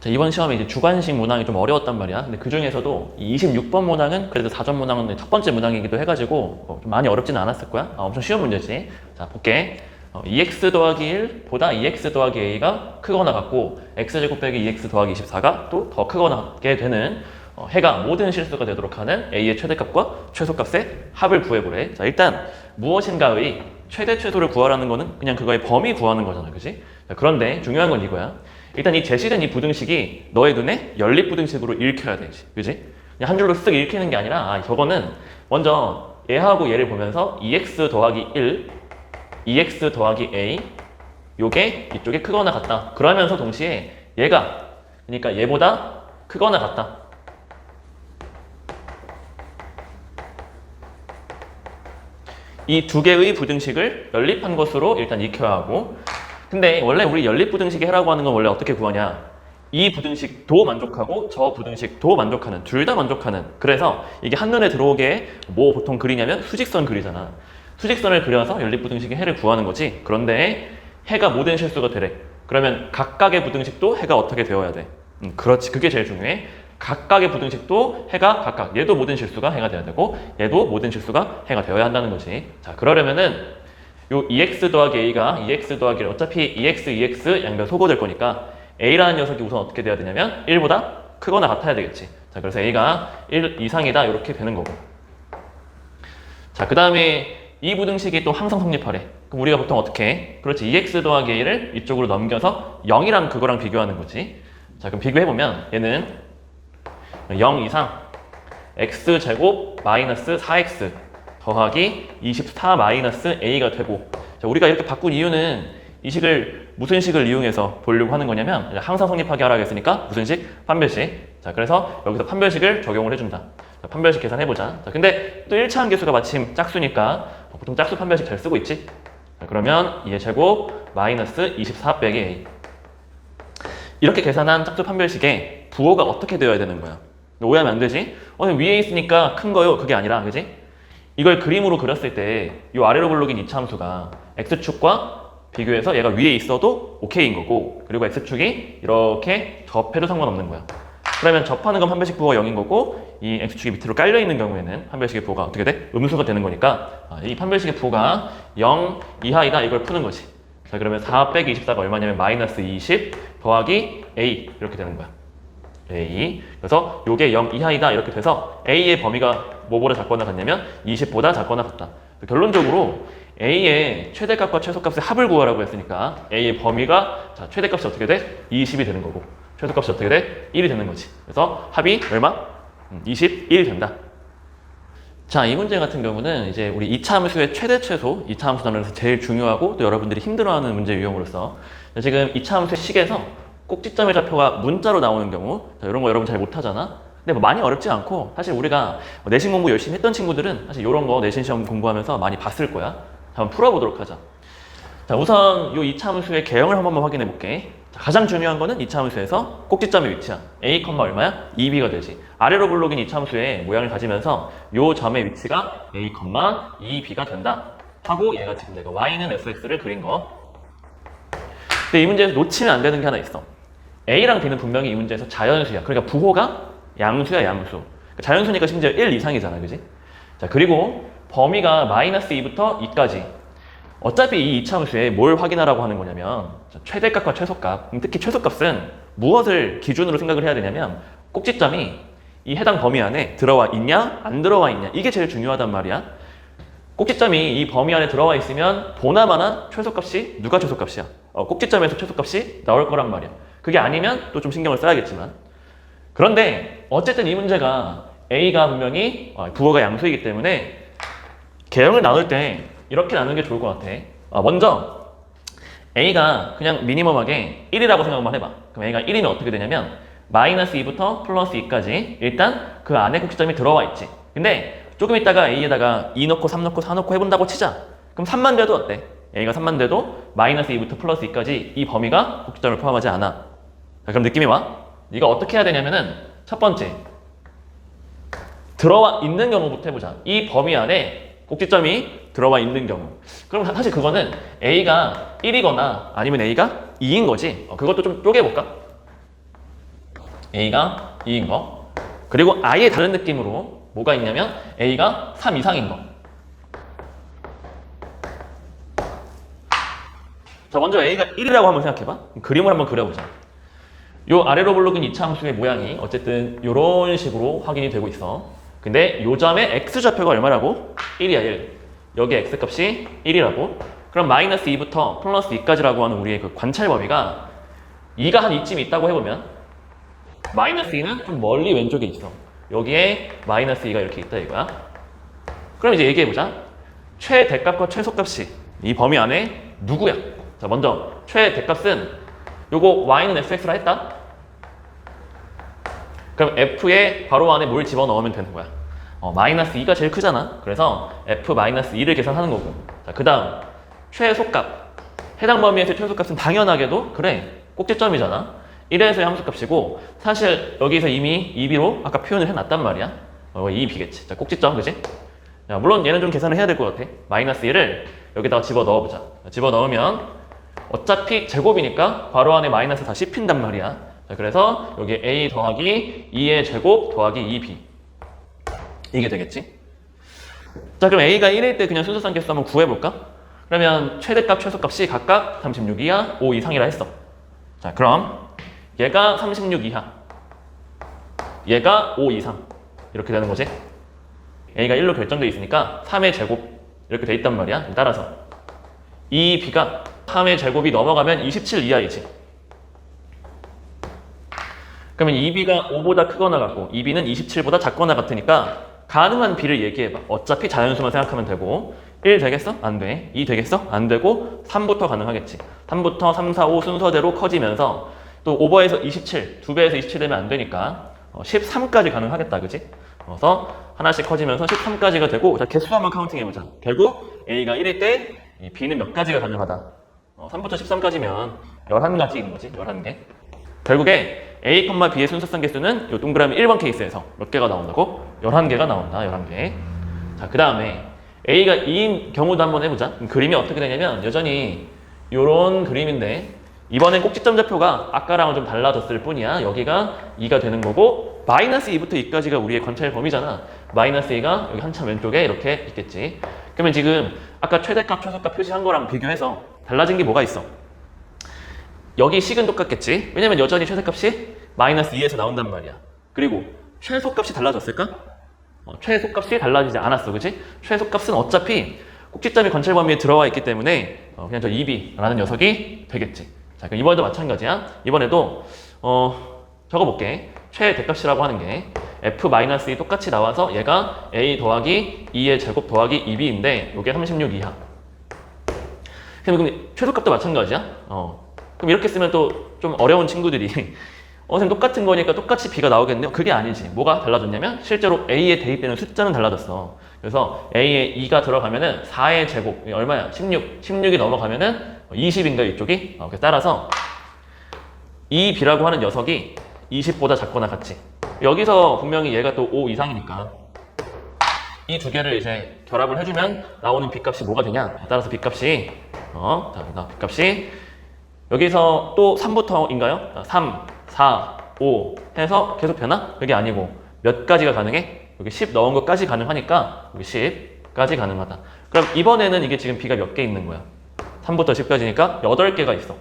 자, 이번 시험에 이제 주관식 문항이 좀 어려웠단 말이야. 근데 그 중에서도 이 26번 문항은 그래도 4점 문항은 첫 번째 문항이기도 해가지고 좀 많이 어렵지는 않았을 거야. 엄청 쉬운 문제지. 자, 볼게. 2x 더하기 1보다 2x 더하기 a가 크거나 같고 x제곱 빼기 2x 더하기 24가 또 더 크거나 같게 되는 해가 모든 실수가 되도록 하는 a의 최대값과 최소값의 합을 구해보래. 자, 일단 무엇인가의 최대 최소를 구하라는 거는 그냥 그거의 범위 구하는 거잖아, 그지? 자, 그런데 중요한 건 이거야. 일단 이 제시된 이 부등식이 너의 눈에 연립부등식으로 읽혀야 되지, 그지? 그냥 한 줄로 쓱 읽히는 게 아니라 저거는 먼저 얘하고 얘를 보면서 2x 더하기 1, 2x 더하기 a 요게 이쪽에 크거나 같다. 그러면서 동시에 얘가 그러니까 얘보다 크거나 같다. 이 두 개의 부등식을 연립한 것으로 일단 익혀야 하고, 근데 원래 우리 연립부등식의 해라고 하는 건 원래 어떻게 구하냐, 이 부등식도 만족하고 저 부등식도 만족하는, 둘 다 만족하는, 그래서 이게 한눈에 들어오게 뭐 보통 그리냐면 수직선 그리잖아. 수직선을 그려서 연립부등식의 해를 구하는 거지. 그런데 해가 모든 실수가 되래. 그러면 각각의 부등식도 해가 어떻게 되어야 돼? 그렇지, 그게 제일 중요해. 각각의 부등식도 해가 각각, 얘도 모든 실수가 해가 돼야 되고 얘도 모든 실수가 해가 되어야 한다는 거지. 자, 그러려면은 요 2x 더하기 a가 2x 더하기 1, 어차피 2x 양변 소거될 거니까 a라는 녀석이 우선 어떻게 돼야 되냐면 1보다 크거나 같아야 되겠지. 자, 그래서 a가 1 이상이다 이렇게 되는 거고. 자, 그 다음에 이 부등식이 또 항상 성립하래. 그럼 우리가 보통 어떻게 해? 그렇지, 2x 더하기 a를 이쪽으로 넘겨서 0이랑 그거랑 비교하는 거지. 자, 그럼 비교해보면 얘는 0 이상 x제곱 마이너스 4x 더하기 24 마이너스 a가 되고, 자, 우리가 이렇게 바꾼 이유는 이 식을 무슨 식을 이용해서 보려고 하는 거냐면 항상 성립하게 하라고 했으니까 무슨 식? 판별식. 자, 그래서 여기서 판별식을 적용을 해준다. 자, 판별식 계산해보자. 자, 근데 또 1차 함계수가 마침 짝수니까 보통 짝수 판별식 잘 쓰고 있지? 자, 그러면 2의 제곱 마이너스 24 빼기 a, 이렇게 계산한 짝수 판별식의 부호가 어떻게 되어야 되는 거야? 오해하면 안 되지? 위에 있으니까 큰 거요. 그게 아니라, 그지? 이걸 그림으로 그렸을 때 이 아래로 블록인 이차함수가 x축과 비교해서 얘가 위에 있어도 오케이인 거고, 그리고 x축이 이렇게 접해도 상관없는 거야. 그러면 접하는 건 판별식 부호가 0인 거고, 이 x축이 밑으로 깔려 있는 경우에는 판별식의 부호가 어떻게 돼? 음수가 되는 거니까 이 판별식의 부호가 0 이하이다, 이걸 푸는 거지. 자, 그러면 4 빼기 24가 얼마냐면 마이너스 20 더하기 a 이렇게 되는 거야. a. 그래서 요게 0 이하이다 이렇게 돼서 a의 범위가 뭐보다 작거나 같냐면 20보다 작거나 같다. 결론적으로 a의 최대값과 최소값의 합을 구하라고 했으니까 a의 범위가, 자, 최대값이 어떻게 돼? 20이 되는 거고 최소값이 어떻게 돼? 1이 되는 거지. 그래서 합이 얼마? 21 된다. 자, 이 문제 같은 경우는 이제 우리 2차 함수의 최대 최소, 2차 함수 단원에서 제일 중요하고 또 여러분들이 힘들어하는 문제 유형으로서 지금 2차 함수의 식에서 꼭지점의 좌표가 문자로 나오는 경우, 자, 이런 거 여러분 잘 못하잖아. 근데 뭐 많이 어렵지 않고 사실 우리가 내신 공부 열심히 했던 친구들은 사실 이런 거 내신 시험 공부하면서 많이 봤을 거야. 한번 풀어보도록 하자. 자, 우선 이 2차 함수의 개형을 한 번만 확인해 볼게. 자, 가장 중요한 거는 2차 함수에서 꼭지점의 위치야. a, 얼마야? 2b가 되지. 아래로 블록인 2차 함수의 모양을 가지면서 이 점의 위치가 a, 2b가 된다 하고, 얘가 지금 내가 y는 fx를 그린 거. 근데 이 문제에서 놓치면 안 되는 게 하나 있어. a랑 b는 분명히 이 문제에서 자연수야. 그러니까 부호가 양수야, 양수. 자연수니까 심지어 1 이상이잖아, 그지? 자, 그리고 범위가 마이너스 2부터 2까지. 어차피 이 이차함수에 뭘 확인하라고 하는 거냐면 최대값과 최소값, 특히 최소값은 무엇을 기준으로 생각을 해야 되냐면 꼭지점이 이 해당 범위 안에 들어와 있냐 안 들어와 있냐, 이게 제일 중요하단 말이야. 꼭지점이 이 범위 안에 들어와 있으면 보나마나 최소값이, 누가 최소값이야? 꼭지점에서 최소값이 나올 거란 말이야. 그게 아니면 또 좀 신경을 써야겠지만, 그런데 어쨌든 이 문제가 a가 분명히 부호가 양수이기 때문에 개형을 나눌 때 이렇게 나누는 게 좋을 것 같아. 먼저 a가 그냥 미니멈하게 1이라고 생각만 해봐. 그럼 a가 1이면 어떻게 되냐면 마이너스 2부터 플러스 2까지 일단 그 안에 꼭지점이 들어와 있지. 근데 조금 있다가 a에다가 2 넣고 3 넣고 4 넣고 해본다고 치자. 그럼 3만 돼도 어때? a가 3만 돼도 마이너스 2부터 플러스 2까지 이 범위가 꼭지점을 포함하지 않아. 자, 그럼 느낌이 와? 네가 어떻게 해야 되냐면은 첫 번째, 들어와 있는 경우부터 해보자. 이 범위 안에 꼭지점이 들어와 있는 경우. 그럼 사실 그거는 a가 1이거나 아니면 a가 2인 거지. 그것도 좀 쪼개볼까? A가 2인 거. 그리고 아예 다른 느낌으로 뭐가 있냐면 A가 3 이상인 거. 자, 먼저 A가 1이라고 한번 생각해봐. 그림을 한번 그려보자. 요 아래로 블록인 이차함수의 모양이 어쨌든 이런 식으로 확인이 되고 있어. 근데 요 점의 x좌표가 얼마라고? 1이야 1. 여기 x값이 1이라고. 그럼 마이너스 2부터 플러스 2까지라고 하는 우리의 그 관찰 범위가 2가 한 이쯤 있다고 해보면 마이너스 2는 좀 멀리 왼쪽에 있어. 여기에 마이너스 2가 이렇게 있다 이거야. 그럼 이제 얘기해보자. 최대값과 최소값이 이 범위 안에 누구야? 자, 먼저 최대값은 요거 y는 fx라 했다. 그럼 f의 괄호 안에 뭘 집어넣으면 되는 거야. 마이너스 2가 제일 크잖아. 그래서 f 마이너스 2를 계산하는 거고. 자, 그 다음 최소값. 해당 범위에서의 최소값은 당연하게도 그래 꼭지점이잖아. 1에서의 함수값이고 사실 여기서 이미 2b로 아까 표현을 해놨단 말이야. 2b겠지. 자, 꼭지점 그지? 자, 물론 얘는 좀 계산을 해야 될 것 같아. 마이너스 1을 여기다가 집어넣어보자. 집어넣으면 어차피 제곱이니까 괄호 안에 마이너스 다 씹힌단 말이야. 자, 그래서 여기 a 더하기 2의 제곱 더하기 2b 이게 되겠지. 자, 그럼 a가 1일 때 그냥 순서상 개수 한번 구해볼까? 그러면 최대값 최소값이 각각 36 이하 5 이상이라 했어. 자, 그럼 얘가 36 이하 얘가 5 이상 이렇게 되는 거지. a가 1로 결정되어 있으니까 3의 제곱 이렇게 돼 있단 말이야. 따라서 이 b가 3의 제곱이 넘어가면 27 이하이지. 그러면 2b가 5보다 크거나 같고 2b는 27보다 작거나 같으니까 가능한 b를 얘기해봐. 어차피 자연수만 생각하면 되고 1 되겠어? 안 돼. 2 되겠어? 안 되고 3부터 가능하겠지. 3부터 3, 4, 5 순서대로 커지면서 또 오버해서 27, 2배에서 27 되면 안 되니까 13까지 가능하겠다. 그지? 그래서 하나씩 커지면서 13까지가 되고 자, 개수 한번 카운팅 해보자. 결국 A가 1일 때 B는 몇 가지가 가능하다. 3부터 13까지면 11가지인 거지. 11개. 결국에 A, B의 순서상 개수는 이 동그라미 1번 케이스에서 몇 개가 나온다고? 11개가 나온다. 11개. 자, 그 다음에 A가 2인 경우도 한번 해보자. 그림이 어떻게 되냐면 여전히 이런 그림인데 이번엔 꼭지점 좌표가 아까랑은 좀 달라졌을 뿐이야. 여기가 2가 되는 거고 마이너스 2부터 2까지가 우리의 관찰 범위잖아. 마이너스 2가 여기 한참 왼쪽에 이렇게 있겠지. 그러면 지금 아까 최대값, 최소값 표시한 거랑 비교해서 달라진 게 뭐가 있어? 여기 식은 똑같겠지. 왜냐면 여전히 최대값이 마이너스 2에서 나온단 말이야. 그리고 최소값이 달라졌을까? 최소값이 달라지지 않았어. 그치? 최소값은 어차피 꼭지점이 관찰 범위에 들어와 있기 때문에 그냥 저 2b라는 녀석이 되겠지. 자, 그럼 이번에도 마찬가지야. 이번에도 적어볼게. 최대값이라고 하는 게 f-2 똑같이 나와서 얘가 a 더하기 2의 제곱 더하기 2b인데 이게 36 이하. 그럼 최소값도 마찬가지야. 그럼 이렇게 쓰면 또 좀 어려운 친구들이 선생님 똑같은 거니까 똑같이 b가 나오겠네요. 그게 아니지. 뭐가 달라졌냐면 실제로 a에 대입되는 숫자는 달라졌어. 그래서 a에 2가 들어가면은 4의 제곱 얼마야? 16. 16이 넘어가면은 20인가 이쪽이? 그래서 따라서 이 b라고 하는 녀석이 20보다 작거나 같지. 여기서 분명히 얘가 또 5 이상이니까 이 두 개를 이제 결합을 해주면 나오는 b값이 뭐가 되냐? 따라서 b값이 b값이 여기서 또 3부터인가요? 3, 4, 5 해서 계속 변화? 그게 아니고 몇 가지가 가능해? 여기 10 넣은 것까지 가능하니까 여기 10까지 가능하다. 그럼 이번에는 이게 지금 b가 몇 개 있는 거야? 3부터 10까지니까 8개가 있어.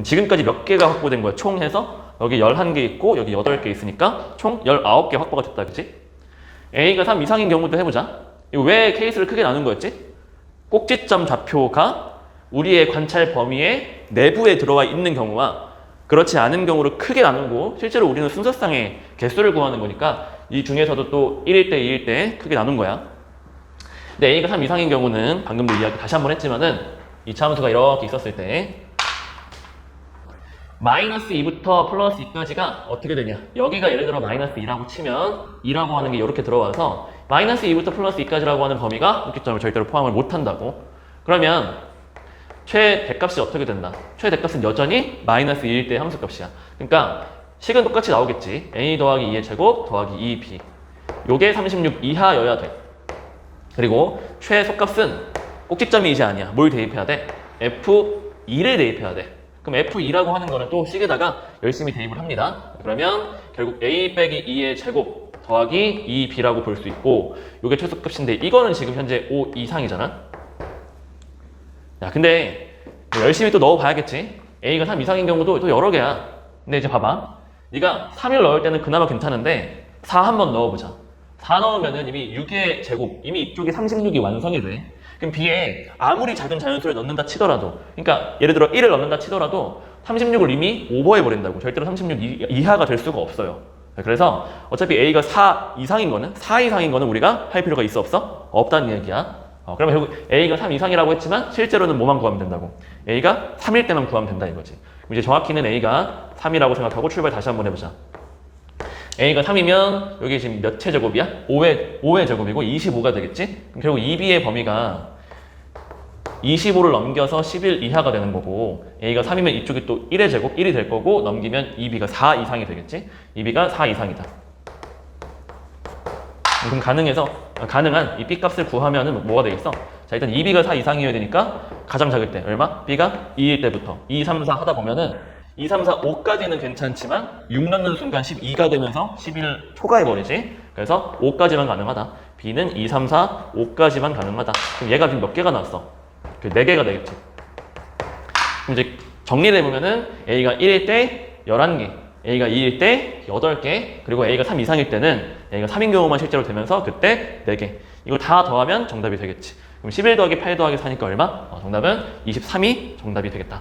지금까지 몇 개가 확보된 거야? 총 해서 여기 11개 있고 여기 8개 있으니까 총 19개 확보가 됐다. 그치? A가 3 이상인 경우도 해보자. 왜 케이스를 크게 나눈 거였지? 꼭지점 좌표가 우리의 관찰 범위의 내부에 들어와 있는 경우와 그렇지 않은 경우를 크게 나누고 실제로 우리는 순서상의 개수를 구하는 거니까 이 중에서도 또 1일 때, 2일 때 크게 나눈 거야. 근데 A가 3 이상인 경우는 방금도 이야기 다시 한번 했지만은 이차 함수가 이렇게 있었을 때 마이너스 2부터 플러스 2까지가 어떻게 되냐? 여기가 예를 들어 마이너스 2라고 치면 2라고 하는 게 이렇게 들어와서 마이너스 2부터 플러스 2까지라고 하는 범위가 꼭지점을 절대로 포함을 못한다고. 그러면 최대값이 어떻게 된다? 최대값은 여전히 마이너스 2일 때 함수값이야. 그러니까 식은 똑같이 나오겠지. a 더하기 2의 제곱 더하기 2b 요게 36 이하여야 돼. 그리고 최소값은 꼭지점이 이제 아니야. 뭘 대입해야 돼? f2를 대입해야 돼. 그럼 F2라고 하는 거는 또 식에다가 열심히 대입을 합니다. 그러면 결국 A 빼기 2의 제곱 더하기 2B라고 볼 수 있고 이게 최소값인데 이거는 지금 현재 5 이상이잖아. 야, 근데 열심히 또 넣어봐야겠지. A가 3 이상인 경우도 또 여러 개야. 근데 이제 봐봐. 네가 3을 넣을 때는 그나마 괜찮은데 4 한번 넣어보자. 4 넣으면은 이미 6의 제곱, 이미 이쪽에 36이 완성이 돼. 그럼 B에 아무리 작은 자연수를 넣는다 치더라도, 그러니까 예를 들어 1을 넣는다 치더라도 36을 이미 오버해버린다고. 절대로 36 이하가 될 수가 없어요. 그래서 어차피 A가 4 이상인 거는, 4 이상인 거는 우리가 할 필요가 있어 없어? 없다는 얘기야. 그러면 결국 A가 3 이상이라고 했지만 실제로는 뭐만 구하면 된다고? A가 3일 때만 구하면 된다 이거지. 그럼 이제 정확히는 A가 3이라고 생각하고 출발 다시 한번 해보자. A가 3이면 여기 지금 몇 체 제곱이야? 5의 제곱이고 25가 되겠지? 그럼 결국 2B의 범위가 25를 넘겨서 11 이하가 되는 거고 A가 3이면 이쪽이 또 1의 제곱 1이 될 거고 넘기면 2B가 4 이상이 되겠지? 2B가 4 이상이다. 그럼 가능한 이 B값을 구하면은 뭐가 되겠어? 자, 일단 2B가 4 이상이어야 되니까 가장 작을 때 얼마? B가 2일 때부터 2, 3, 4 하다 보면은 2, 3, 4, 5까지는 괜찮지만 6 넣는 순간 12가 되면서 11 초과해버리지. 그래서 5까지만 가능하다. B는 2, 3, 4, 5까지만 가능하다. 그럼 얘가 지금 몇 개가 나왔어? 그 4개가 되겠지. 그럼 이제 정리를 해보면은 A가 1일 때 11개, A가 2일 때 8개, 그리고 A가 3 이상일 때는 A가 3인 경우만 실제로 되면서 그때 4개. 이걸 다 더하면 정답이 되겠지. 그럼 11 더하기 8 더하기 4니까 얼마? 정답은 23이 정답이 되겠다.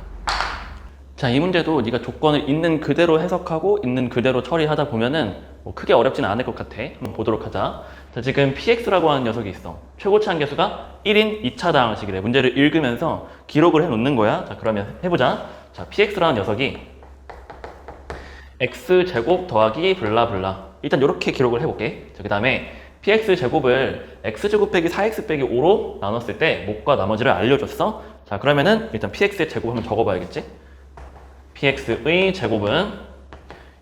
자, 이 문제도 네가 조건을 있는 그대로 해석하고 있는 그대로 처리하다 보면은 뭐 크게 어렵지는 않을 것 같아. 한번 보도록 하자. 자, 지금 px라고 하는 녀석이 있어. 최고치 한계수가 1인 2차 다항식이래. 문제를 읽으면서 기록을 해놓는 거야. 자, 그러면 해보자. 자, px라는 녀석이 x제곱 더하기 블라블라. 일단 이렇게 기록을 해볼게. 자, 그 다음에 px제곱을 x제곱 빼기 4x 빼기 5로 나눴을 때 목과 나머지를 알려줬어. 자, 그러면은 일단 px의 제곱 한번 적어봐야겠지. px의 제곱은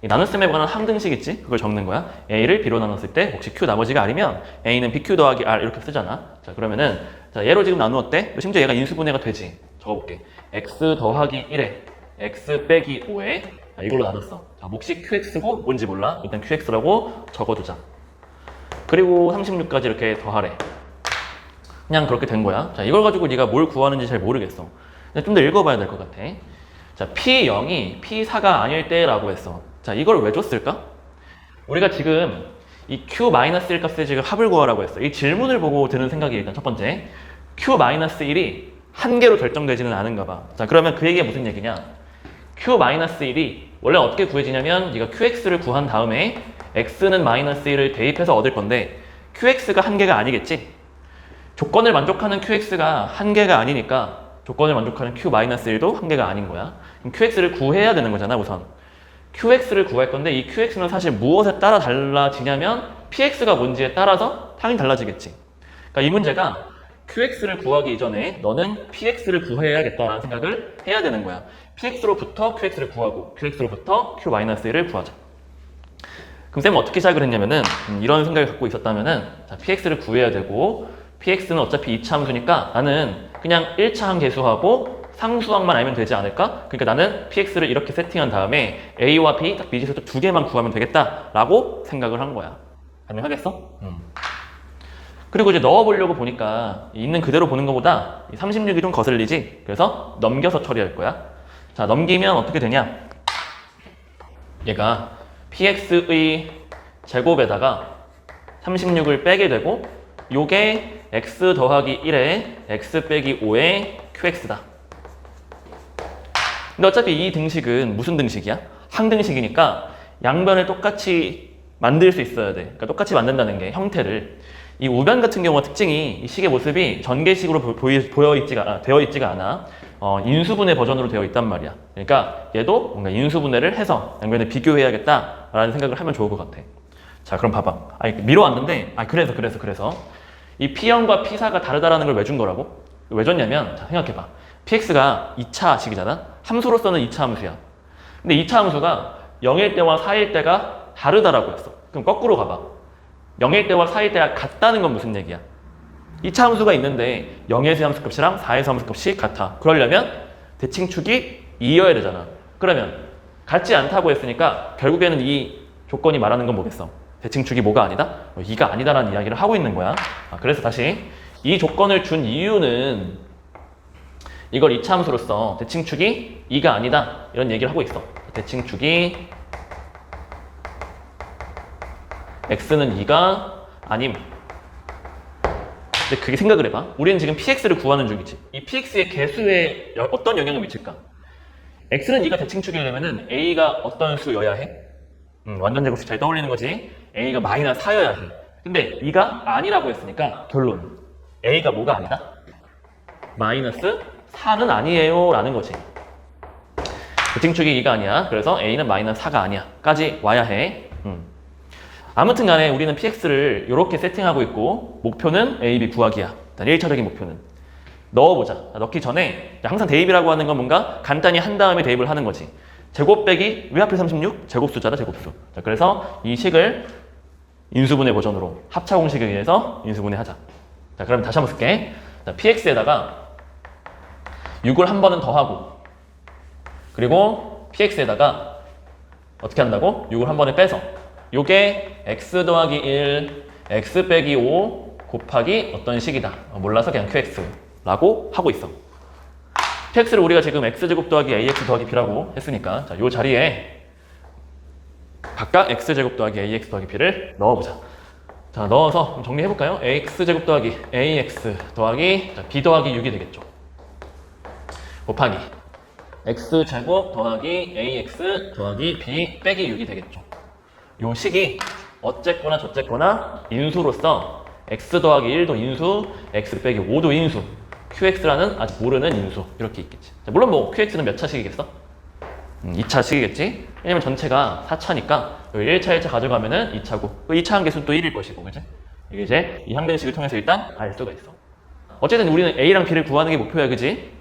이 나눗셈에 관한 항등식 있지? 그걸 적는 거야. a를 b로 나눴을 때 혹시 q 나머지가 r이면 a는 bq 더하기 r 이렇게 쓰잖아. 자, 그러면은 자, 얘로 지금 나누었대. 심지어 얘가 인수분해가 되지. 적어볼게. x 더하기 1에 x 빼기 5에 이걸로 나눴어. 자, 몫이 qx고 뭔지 몰라. 일단 qx라고 적어두자. 그리고 36까지 이렇게 더하래. 그냥 그렇게 된 거야. 자, 이걸 가지고 네가 뭘 구하는지 잘 모르겠어. 좀 더 읽어봐야 될 것 같아. 자, P0이 P4가 아닐 때라고 했어. 자, 이걸 왜 줬을까? 우리가 지금 이 Q-1 값의 지금 합을 구하라고 했어. 이 질문을 보고 드는 생각이 일단 첫 번째. Q-1이 한 개로 결정되지는 않은가 봐. 자, 그러면 그 얘기가 무슨 얘기냐? Q-1이 원래 어떻게 구해지냐면 네가 QX를 구한 다음에 X는 -1을 대입해서 얻을 건데 QX가 한 개가 아니겠지? 조건을 만족하는 QX가 한 개가 아니니까 조건을 만족하는 Q-1도 한 개가 아닌 거야. 그럼 QX를 구해야 되는 거잖아, 우선. QX를 구할 건데 이 QX는 사실 무엇에 따라 달라지냐면 PX가 뭔지에 따라서 당연히 달라지겠지. 그러니까 이 문제가 QX를 구하기 이전에 너는 PX를 구해야겠다라는 생각을 해야 되는 거야. PX로부터 QX를 구하고 QX로부터 Q-1을 구하자. 그럼 쌤은 어떻게 시작을 했냐면은 이런 생각을 갖고 있었다면은 자, PX를 구해야 되고 PX는 어차피 2차 함수니까 나는 그냥 1차 함계수하고 상수항만 알면 되지 않을까? 그러니까 나는 PX를 이렇게 세팅한 다음에 A와 B 딱 미지수 두 개만 구하면 되겠다라고 생각을 한 거야. 가능하겠어? 그리고 이제 넣어보려고 보니까 있는 그대로 보는 것보다 36이 좀 거슬리지? 그래서 넘겨서 처리할 거야. 자, 넘기면 어떻게 되냐? 얘가 PX의 제곱에다가 36을 빼게 되고 요게 x 더하기 1에 x 빼기 5의 qx다. 근데 어차피 이 등식은 무슨 등식이야? 항등식이니까 양변을 똑같이 만들 수 있어야 돼. 그러니까 똑같이 만든다는 게 형태를. 이 우변 같은 경우가 특징이 이 식의 모습이 전개식으로 되어 있지가 않아. 인수분해 버전으로 되어 있단 말이야. 그러니까 얘도 뭔가 인수분해를 해서 양변을 비교해야겠다라는 생각을 하면 좋을 것 같아. 자, 그럼 봐봐. 미뤄왔는데, 그래서. 이 P0과 P4가 다르다라는 걸 왜 준 거라고? 왜 줬냐면, 자, 생각해봐. PX가 2차식이잖아? 함수로서는 2차 함수야. 근데 2차 함수가 0일 때와 4일 때가 다르다라고 했어. 그럼 거꾸로 가봐. 0일 때와 4일 때가 같다는 건 무슨 얘기야? 2차 함수가 있는데 0에서 함수값이랑 4에서 함수값이 같아. 그러려면 대칭축이 2여야 되잖아. 그러면 같지 않다고 했으니까 결국에는 이 조건이 말하는 건 뭐겠어? 대칭축이 뭐가 아니다? 2가 아니다라는 이야기를 하고 있는 거야. 그래서 다시 이 조건을 준 이유는 이걸 이차함수로써 대칭축이 2가 아니다 이런 얘기를 하고 있어. 대칭축이 x는 2가 아님. 근데 그게 생각을 해봐. 우리는 지금 px를 구하는 중이지. 이 px의 개수에 어떤 영향을 미칠까? x는 2가 대칭축이려면은 a가 어떤 수여야 해? 완전 제곱식 잘 떠올리는 거지. a가 마이너스 4여야 해. 근데 2가 아니라고 했으니까 결론. a가 뭐가 아니다? 마이너스 4는 아니에요 라는 거지. 대칭축이 2가 아니야. 그래서 a는 마이너스 4가 아니야. 까지 와야 해. 아무튼 간에 우리는 px를 이렇게 세팅하고 있고 목표는 a, b 구하기야. 일단 1차적인 목표는. 넣어보자. 넣기 전에 항상 대입이라고 하는 건 뭔가 간단히 한 다음에 대입을 하는 거지. 제곱 빼기 왜 하필 36? 제곱수잖아 제곱수. 자, 그래서 이 식을 인수분해 버전으로 합차 공식에 의해서 인수분해하자. 자, 그럼 다시 한번 쓸게. 자, px에다가 6을 한 번은 더하고 그리고 px에다가 어떻게 한다고? 6을 한 번에 빼서 요게 x 더하기 1 x 빼기 5 곱하기 어떤 식이다. 몰라서 그냥 qx라고 하고 있어. qx를 우리가 지금 x제곱 더하기 ax 더하기 b라고 했으니까 자, 요 자리에 각각 x제곱 더하기 ax 더하기 b를 넣어보자. 자, 넣어서 좀 정리해볼까요? x제곱 더하기 ax 더하기 b 더하기 6이 되겠죠. 곱하기 x제곱 더하기 ax 더하기 b 빼기 6이 되겠죠. 요 식이 어쨌거나 저쨌거나 인수로서 x 더하기 1도 인수, x 빼기 5도 인수, qx라는 아직 모르는 인수 이렇게 있겠지. 자, 물론 뭐 qx는 몇 차식이겠어? 2차 식이겠지? 왜냐면 전체가 4차니까 1차, 1차 가져가면은 2차고 그 2차 함계수는 또 1일 것이고 그치? 이게 이제 이 항등식을 통해서 일단 알 수가 있어. 어쨌든 우리는 a랑 b를 구하는 게 목표야 그지?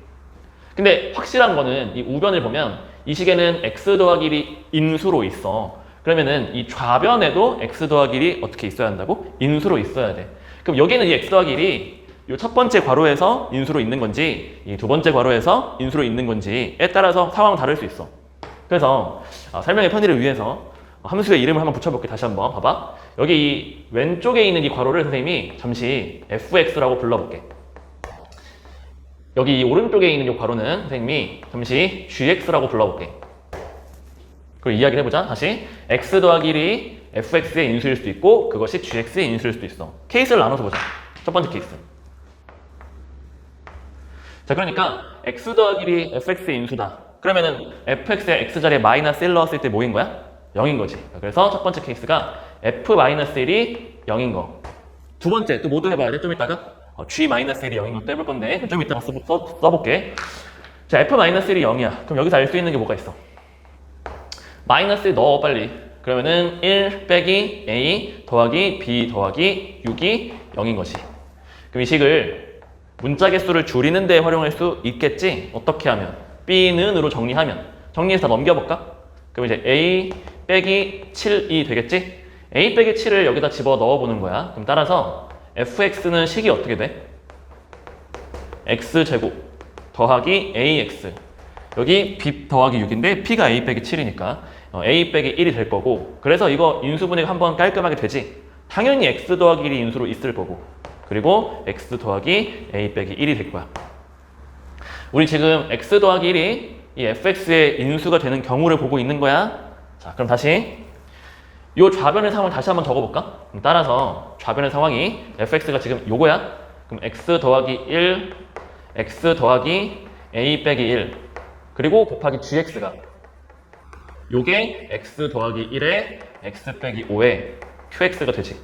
근데 확실한 거는 이 우변을 보면 이 식에는 x 더하기 1이 인수로 있어. 그러면은 이 좌변에도 x 더하기 1이 어떻게 있어야 한다고? 인수로 있어야 돼. 그럼 여기는 이 x 더하기 1이 이 첫 번째 괄호에서 인수로 있는 건지 이 두 번째 괄호에서 인수로 있는 건지에 따라서 상황은 다를 수 있어. 그래서 설명의 편의를 위해서 함수의 이름을 한번 붙여볼게. 다시 한번 봐봐. 여기 이 왼쪽에 있는 이 괄호를 선생님이 잠시 fx라고 불러볼게. 여기 이 오른쪽에 있는 이 괄호는 선생님이 잠시 gx라고 불러볼게. 그리고 이야기를 해보자. 다시 x 더하기 1이 fx의 인수일 수도 있고 그것이 gx의 인수일 수도 있어. 케이스를 나눠서 보자. 첫 번째 케이스. 자, 그러니까 x 더하기 1이 fx의 인수다. 그러면은 fx에 x자리에 마이너스 1 넣었을 때 뭐인 거야? 0인 거지. 그래서 첫 번째 케이스가 f-1이 0인 거. 두 번째 또 모두 해봐야 돼. 좀 이따가 g-1이 0인 것도 해볼 건데 좀 이따가 써볼게. 자, f-1이 0이야. 그럼 여기서 알 수 있는 게 뭐가 있어? 마이너스 넣어 빨리. 그러면은 1 빼기 a 더하기 b 더하기 6이 0인 것이. 그럼 이 식을 문자 개수를 줄이는 데 활용할 수 있겠지? 어떻게 하면? b는으로 정리하면. 정리해서 다 넘겨볼까? 그럼 이제 a 빼기 7이 되겠지? a 빼기 7을 여기다 집어 넣어보는 거야. 그럼 따라서 fx는 식이 어떻게 돼? x제곱 더하기 ax. 여기 b 더하기 6인데 p가 a 빼기 7이니까 a 빼기 1이 될 거고, 그래서 이거 인수분해가 한번 깔끔하게 되지? 당연히 x 더하기 1이 인수로 있을 거고, 그리고 x 더하기 a 빼기 1이 될 거야. 우리 지금 x 더하기 1이 이 fx의 인수가 되는 경우를 보고 있는 거야. 자, 그럼 다시 이 좌변의 상황을 다시 한번 적어볼까? 그럼 따라서 좌변의 상황이 fx가 지금 요거야. 그럼 x 더하기 1, x 더하기 a 빼기 1, 그리고 곱하기 gx가 요게 x 더하기 1에 x 빼기 5에 qx가 되지.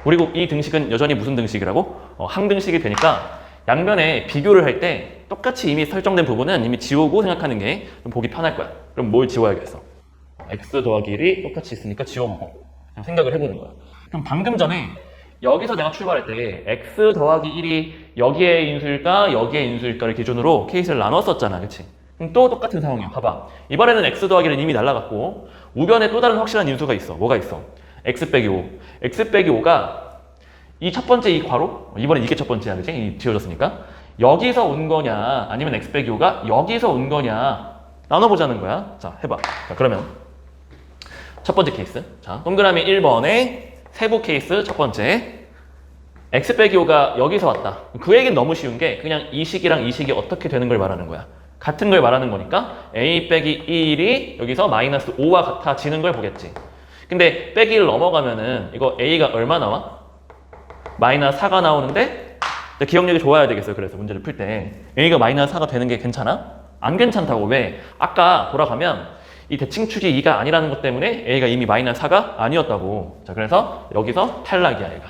그리고 이 등식은 여전히 무슨 등식이라고? 항등식이 되니까 양변에 비교를 할 때 똑같이 이미 설정된 부분은 이미 지우고 생각하는 게 좀 보기 편할 거야. 그럼 뭘 지워야겠어? x 더하기 1이 똑같이 있으니까 지워보고 생각을 해보는 거야. 그럼 방금 전에 여기서 내가 출발할 때 x 더하기 1이 여기에 인수일까 여기에 인수일까를 기준으로 케이스를 나눴었잖아. 그치? 그럼 또 똑같은 상황이야. 봐봐. 이번에는 x 더하기 1은 이미 날라갔고 우변에 또 다른 확실한 인수가 있어. 뭐가 있어? x 빼기 5. x 빼기 5가 이 첫 번째 이 괄호, 이번엔 이게 첫 번째야, 그치? 지워졌으니까. 여기서 온 거냐, 아니면 x 빼기 5가 여기서 온 거냐, 나눠보자는 거야. 자, 해봐. 자, 그러면 첫 번째 케이스. 자, 동그라미 1번의 세부 케이스 첫 번째. x 빼기 5가 여기서 왔다. 그 얘기는 너무 쉬운 게 그냥 이 식이랑 이 식이 어떻게 되는 걸 말하는 거야. 같은 걸 말하는 거니까 a 빼기 1이 여기서 마이너스 5와 같아지는 걸 보겠지. 근데 빼기를 넘어가면은 이거 a가 얼마 나와? 마이너스 4가 나오는데 기억력이 좋아야 되겠어요. 그래서 문제를 풀 때 a가 마이너스 4가 되는 게 괜찮아? 안 괜찮다고. 왜? 아까 돌아가면 이 대칭축이 2가 아니라는 것 때문에 a가 이미 마이너스 4가 아니었다고. 자, 그래서 여기서 탈락이야. 얘가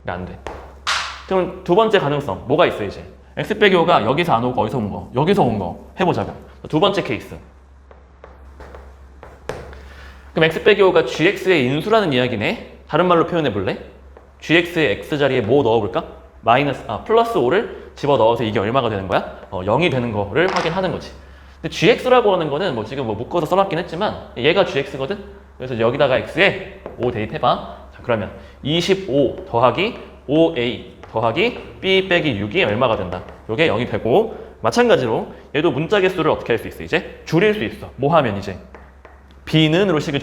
안 돼. 그럼 두 번째 가능성 뭐가 있어 이제? x 빼기 5가 여기서 안 오고 어디서 온 거? 여기서 온 거 해보자고. 두 번째 케이스. 그럼 x 빼기 5가 gx의 인수라는 이야기네. 다른 말로 표현해 볼래? gx의 x 자리에 뭐 넣어볼까? 플러스 5를 집어넣어서 이게 얼마가 되는 거야? 0이 되는 거를 확인하는 거지. 근데 gx라고 하는 거는 뭐 지금 뭐 묶어서 써놨긴 했지만 얘가 gx거든? 그래서 여기다가 x에 5 대입해봐. 자, 그러면 25 더하기 5a 더하기 b 빼기 6이 얼마가 된다. 요게 0이 되고, 마찬가지로 얘도 문자 개수를 어떻게 할 수 있어? 이제 줄일 수 있어. 뭐 하면 이제 b는으로 식을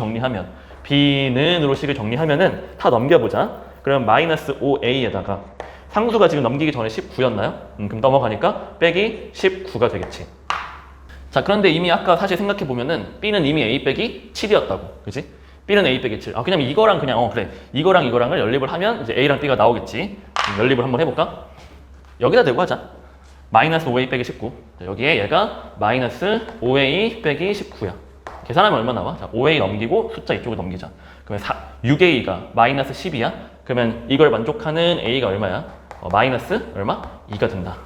정리하면은 다 넘겨보자. 그럼 마이너스 5a에다가 상수가 지금 넘기기 전에 19였나요? 그럼 넘어가니까 빼기 19가 되겠지. 자, 그런데 이미 아까 사실 생각해보면은 b는 이미 a 빼기 7이었다고. 그치? b는 a 빼기 7. 그냥 이거랑 그냥 그래. 이거랑 이거랑을 연립을 하면 이제 a랑 b가 나오겠지. 연립을 한번 해볼까? 여기다 대고 하자. 마이너스 5a 빼기 19. 자, 여기에 얘가 마이너스 5a 빼기 19야. 계산하면 얼마 나와? 자, 5a 넘기고 숫자 이쪽으로 넘기자. 그러면 6a가 마이너스 10이야. 그러면 이걸 만족하는 a가 얼마야? 마이너스 얼마? 2가 된다.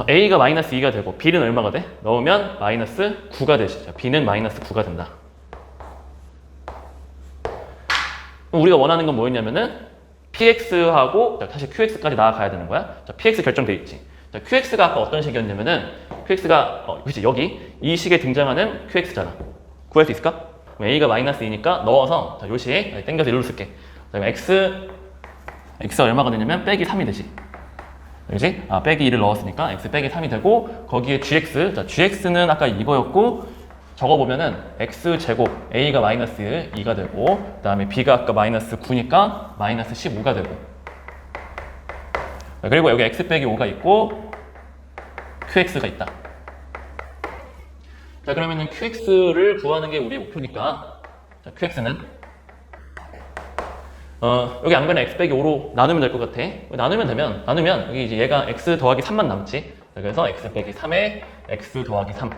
a가 마이너스 2가 되고 b는 얼마가 돼? 넣으면 마이너스 9가 되지. 자, b는 마이너스 9가 된다. 그럼 우리가 원하는 건 뭐였냐면은 px하고 다시 qx까지 나아가야 되는 거야. 자, px 결정돼 있지. 자, qx가 아까 어떤 식이었냐면은 qx가 그치, 여기 이 식에 등장하는 qx잖아. 구할 수 있을까? a가 마이너스 2니까 넣어서 자, 요 시에 땡겨서 일로 쓸게. 자, 그럼 x가 얼마가 되냐면 빼기 3이 되지. 그지? 빼기 2를 넣었으니까 x 빼기 3이 되고, 거기에 gx. 자, gx는 아까 이거였고, 적어보면은 x제곱 a가 마이너스 2가 되고, 그 다음에 b가 아까 마이너스 9니까 마이너스 15가 되고, 그리고 여기 x 빼기 5가 있고 qx가 있다. 자, 그러면은 qx를 구하는 게 우리의 목표니까, 자, qx는 여기 안 그냥 x 빼기 5로 나누면 될 것 같아. 나누면 여기 이제 얘가 x 더하기 3만 남지. 자, 그래서 x 빼기 3에 x 더하기 3.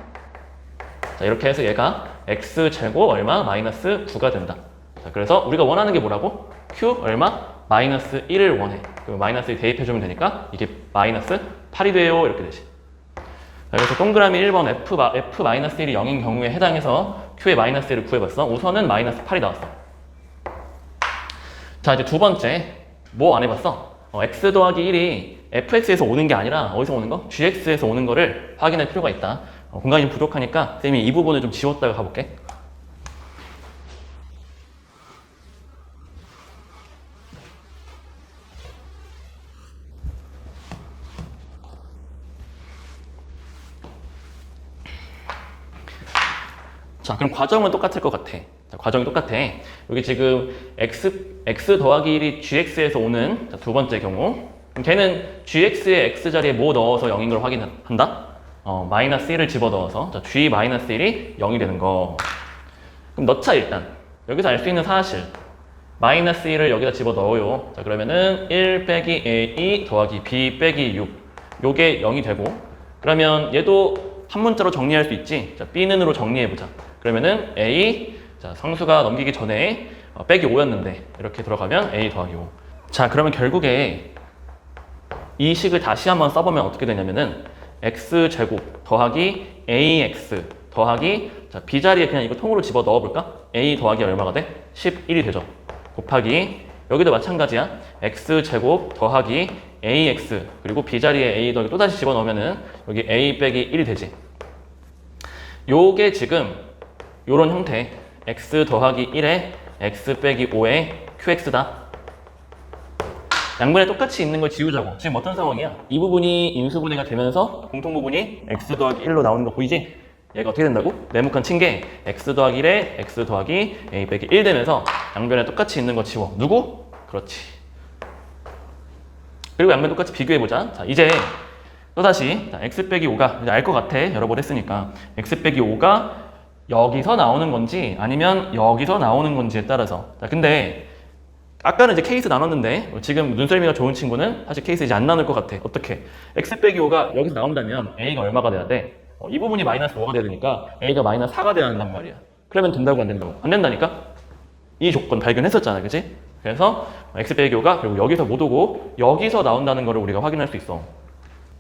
자, 이렇게 해서 얘가 x제곱 얼마? 마이너스 9가 된다. 자, 그래서 우리가 원하는 게 뭐라고? q 얼마? 마이너스 1을 원해. 그럼 마이너스 1 대입해주면 되니까 이게 마이너스 8이 돼요. 이렇게 되지. 자, 그래서 동그라미 1번 f-1이 0인 경우에 해당해서 q의 마이너스 1을 구해봤어. 우선은 마이너스 8이 나왔어. 자, 이제 두 번째 뭐 안 해봤어? x 더하기 1이 fx에서 오는 게 아니라 어디서 오는 거? gx에서 오는 거를 확인할 필요가 있다. 공간이 좀 부족하니까 쌤이 이 부분을 좀 지웠다가 가볼게. 자, 그럼 과정은 똑같을 것 같아. 자, 과정이 똑같아. 여기 지금 x 더하기 1이 gx에서 오는 두 번째 경우, 그럼 걔는 gx의 x 자리에 뭐 넣어서 0인 걸 확인한다? 마이너스 1을 집어넣어서 자, g 마이너스 1이 0이 되는 거. 그럼 넣자. 일단 여기서 알 수 있는 사실, 마이너스 1을 여기다 집어넣어요. 자, 그러면은 1 빼기 a 더하기 b 빼기 6, 요게 0이 되고, 그러면 얘도 한 문자로 정리할 수 있지. 자, b는으로 정리해보자. 그러면은 a, 자, 상수가 넘기기 전에 빼기 5였는데 이렇게 들어가면 a 더하기 5. 자, 그러면 결국에 이 식을 다시 한번 써보면 어떻게 되냐면은 x제곱 더하기 ax 더하기, 자, b 자리에 그냥 이거 통으로 집어 넣어볼까? a 더하기 얼마가 돼? 11이 되죠. 곱하기, 여기도 마찬가지야. x제곱 더하기 ax, 그리고 b 자리에 a 더하기 또다시 집어 넣으면은 여기 a 빼기 1이 되지. 요게 지금 요런 형태, x 더하기 1에 x 빼기 5에 qx다. 양변에 똑같이 있는 걸 지우자고. 지금 어떤 상황이야? 이 부분이 인수분해가 되면서 공통 부분이 x 더하기 1로 나오는 거 보이지? 얘가 어떻게 된다고? 네모칸 친 게 x 더하기 1에 x 더하기 a 빼기 1 되면서 양변에 똑같이 있는 거 지워. 누구? 그렇지. 그리고 양변 똑같이 비교해보자. 자, 이제 또다시 x 빼기 5가 이제 알 것 같아. 여러 번 했으니까. x 빼기 5가 여기서 나오는 건지 아니면 여기서 나오는 건지에 따라서. 자, 근데 아까는 이제 케이스 나눴는데 지금 눈썰미가 좋은 친구는 사실 케이스 이제 안 나눌 것 같아. 어떻게? x 빼기 5가 여기서 나온다면 a가 얼마가 돼야 돼? 이 부분이 마이너스 5가 돼야 되니까 a가 마이너스 4가 돼야 한단 말이야. 그러면 된다고 안 된다고? 안 된다니까? 이 조건 발견했었잖아, 그치? 그래서 x 빼기 5가 그리고 여기서 못 오고 여기서 나온다는 거를 우리가 확인할 수 있어.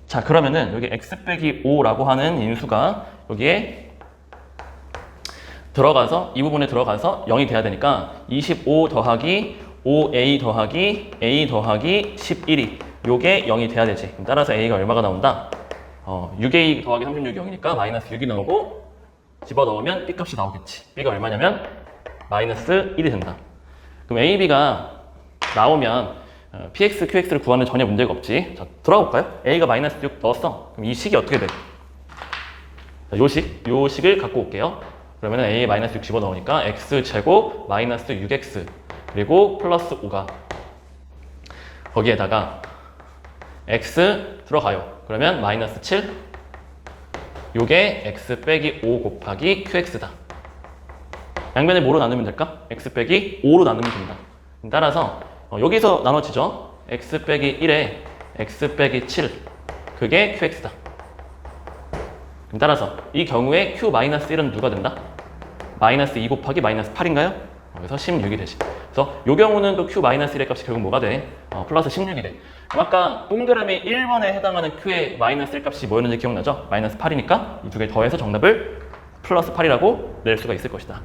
자, 그러면은 여기 x 빼기 5라고 하는 인수가 여기에 들어가서 이 부분에 들어가서 0이 돼야 되니까 25 더하기 5a 더하기 a 더하기 11이 요게 0이 돼야 되지. 그럼 따라서 a가 얼마가 나온다? 6a 더하기 36이 0이니까 마이너스 6이 나오고 집어넣으면 b 값이 나오겠지. b가 얼마냐면 마이너스 1이 된다. 그럼 a, b가 나오면 px, qx를 구하는 전혀 문제가 없지. 자, 들어가 볼까요? a가 마이너스 6 넣었어. 그럼 이 식이 어떻게 돼? 자, 요 식을 갖고 올게요. 그러면 a에 마이너스 6 집어넣으니까 x제곱 마이너스 6x 그리고 플러스 5가 거기에다가 x 들어가요. 그러면 마이너스 7 요게 x 빼기 5 곱하기 qx다. 양변을 뭐로 나누면 될까? x 빼기 5로 나누면 된다. 따라서 여기서 나눠지죠. x 빼기 1에 x 빼기 7 그게 qx다. 따라서 이 경우에 q 마이너스 1은 누가 된다? 마이너스 2 곱하기 마이너스 8인가요? 그래서 16이 되지. 그래서 이 경우는 또 q 마이너스 1의 값이 결국 뭐가 돼? 플러스 16이 돼. 그럼 아까 동그라미 1번에 해당하는 q의 마이너스 1 값이 뭐였는지 기억나죠? 마이너스 8이니까 이 두 개 더해서 정답을 플러스 8이라고 낼 수가 있을 것이다.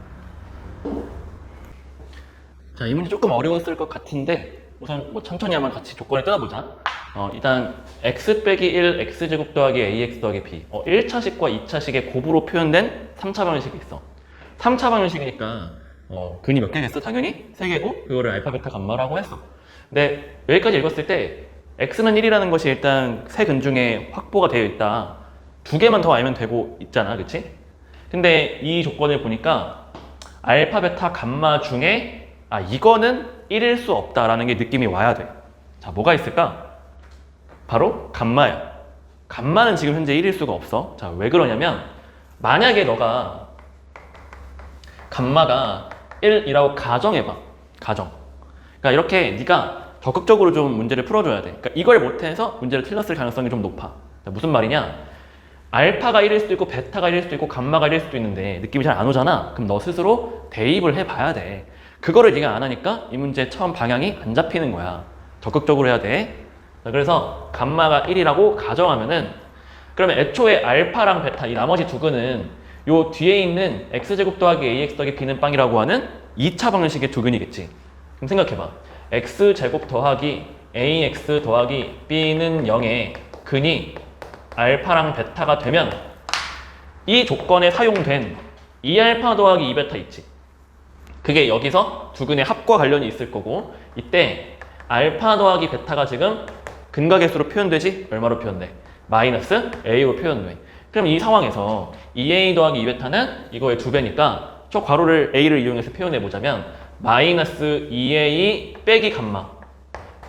자, 이 문제 조금 어려웠을 것 같은데 우선 뭐 천천히 한번 같이 조건을 뜯어보자. 일단 x 빼기 1 x제곱 더하기 ax 더하기 b 1차식과 2차식의 곱으로 표현된 3차 방정식이 있어. 3차 방정식이니까 근이 몇 개겠어? 당연히 3개고 그거를 알파, 베타, 감마라고 했어. 근데 여기까지 읽었을 때 x는 1이라는 것이 일단 세 근 중에 확보가 되어 있다. 2개만 더 알면 되고 있잖아, 그치? 근데 이 조건을 보니까 알파, 베타, 감마 중에 이거는 1일 수 없다라는 게 느낌이 와야 돼. 자, 뭐가 있을까? 바로 감마야. 감마는 지금 현재 1일 수가 없어. 자, 왜 그러냐면 만약에 너가 감마가 1이라고 가정해봐. 가정. 그러니까 이렇게 네가 적극적으로 좀 문제를 풀어줘야 돼. 그러니까 이걸 못해서 문제를 틀렸을 가능성이 좀 높아. 자, 무슨 말이냐? 알파가 1일 수도 있고 베타가 1일 수도 있고 감마가 1일 수도 있는데 느낌이 잘 안 오잖아. 그럼 너 스스로 대입을 해봐야 돼. 그거를 네가 안 하니까 이 문제 처음 방향이 안 잡히는 거야. 적극적으로 해야 돼. 자, 그래서 감마가 1이라고 가정하면은 그러면 애초에 알파랑 베타 이 나머지 두 근은 요 뒤에 있는 x제곱 더하기 ax 더하기 b는 빵이라고 하는 2차 방정식의 두 근이겠지. 그럼 생각해봐. x제곱 더하기 ax 더하기 b는 0의 근이 알파랑 베타가 되면 이 조건에 사용된 2알파 더하기 2베타 있지. 그게 여기서 두 근의 합과 관련이 있을 거고 이때 알파 더하기 베타가 지금 근과 개수로 표현되지? 얼마로 표현돼? 마이너스 a로 표현돼. 그럼 이 상황에서 2a 더하기 2베타는 이거의 2배니까 저 괄호를 a를 이용해서 표현해보자면 마이너스 2a 빼기 감마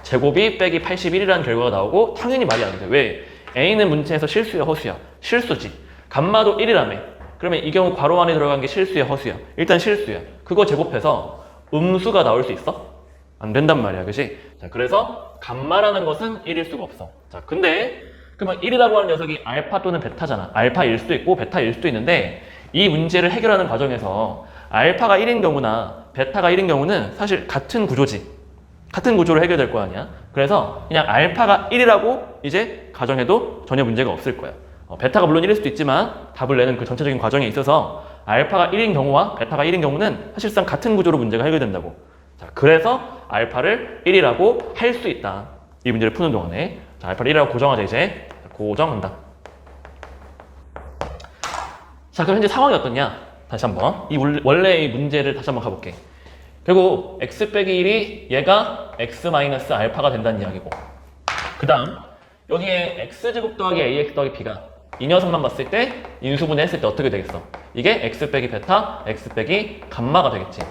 제곱이 빼기 81이라는 결과가 나오고 당연히 말이 안 돼. 왜? a는 문체에서 실수야 허수야? 실수지. 감마도 1이라며. 그러면 이 경우 괄호 안에 들어간 게 실수야 허수야? 일단 실수야. 그거 제곱해서 음수가 나올 수 있어? 안 된단 말이야, 그치? 자, 그래서 감마라는 것은 1일 수가 없어. 자, 근데 그러면 1이라고 하는 녀석이 알파 또는 베타잖아. 알파일 수도 있고 베타일 수도 있는데 이 문제를 해결하는 과정에서 알파가 1인 경우나 베타가 1인 경우는 사실 같은 구조지. 같은 구조로 해결될 거 아니야. 그래서 그냥 알파가 1이라고 이제 가정해도 전혀 문제가 없을 거야. 베타가 물론 1일 수도 있지만 답을 내는 그 전체적인 과정에 있어서 알파가 1인 경우와 베타가 1인 경우는 사실상 같은 구조로 문제가 해결된다고. 자, 그래서 알파를 1이라고 할 수 있다. 이 문제를 푸는 동안에. 자, 알파를 1이라고 고정하자 이제. 고정한다. 자, 그럼 현재 상황이 어떻냐? 다시 한번 원래 이 문제를 다시 한번 가볼게. 결국 x 빼기 1이 얘가 x 마이너스 알파가 된다는 이야기고, 그 다음 여기에 x제곱 더하기 ax 더하기 b가 이 녀석만 봤을 때 인수분해 했을 때 어떻게 되겠어? 이게 x 빼기 베타, x 빼기 감마가 되겠지.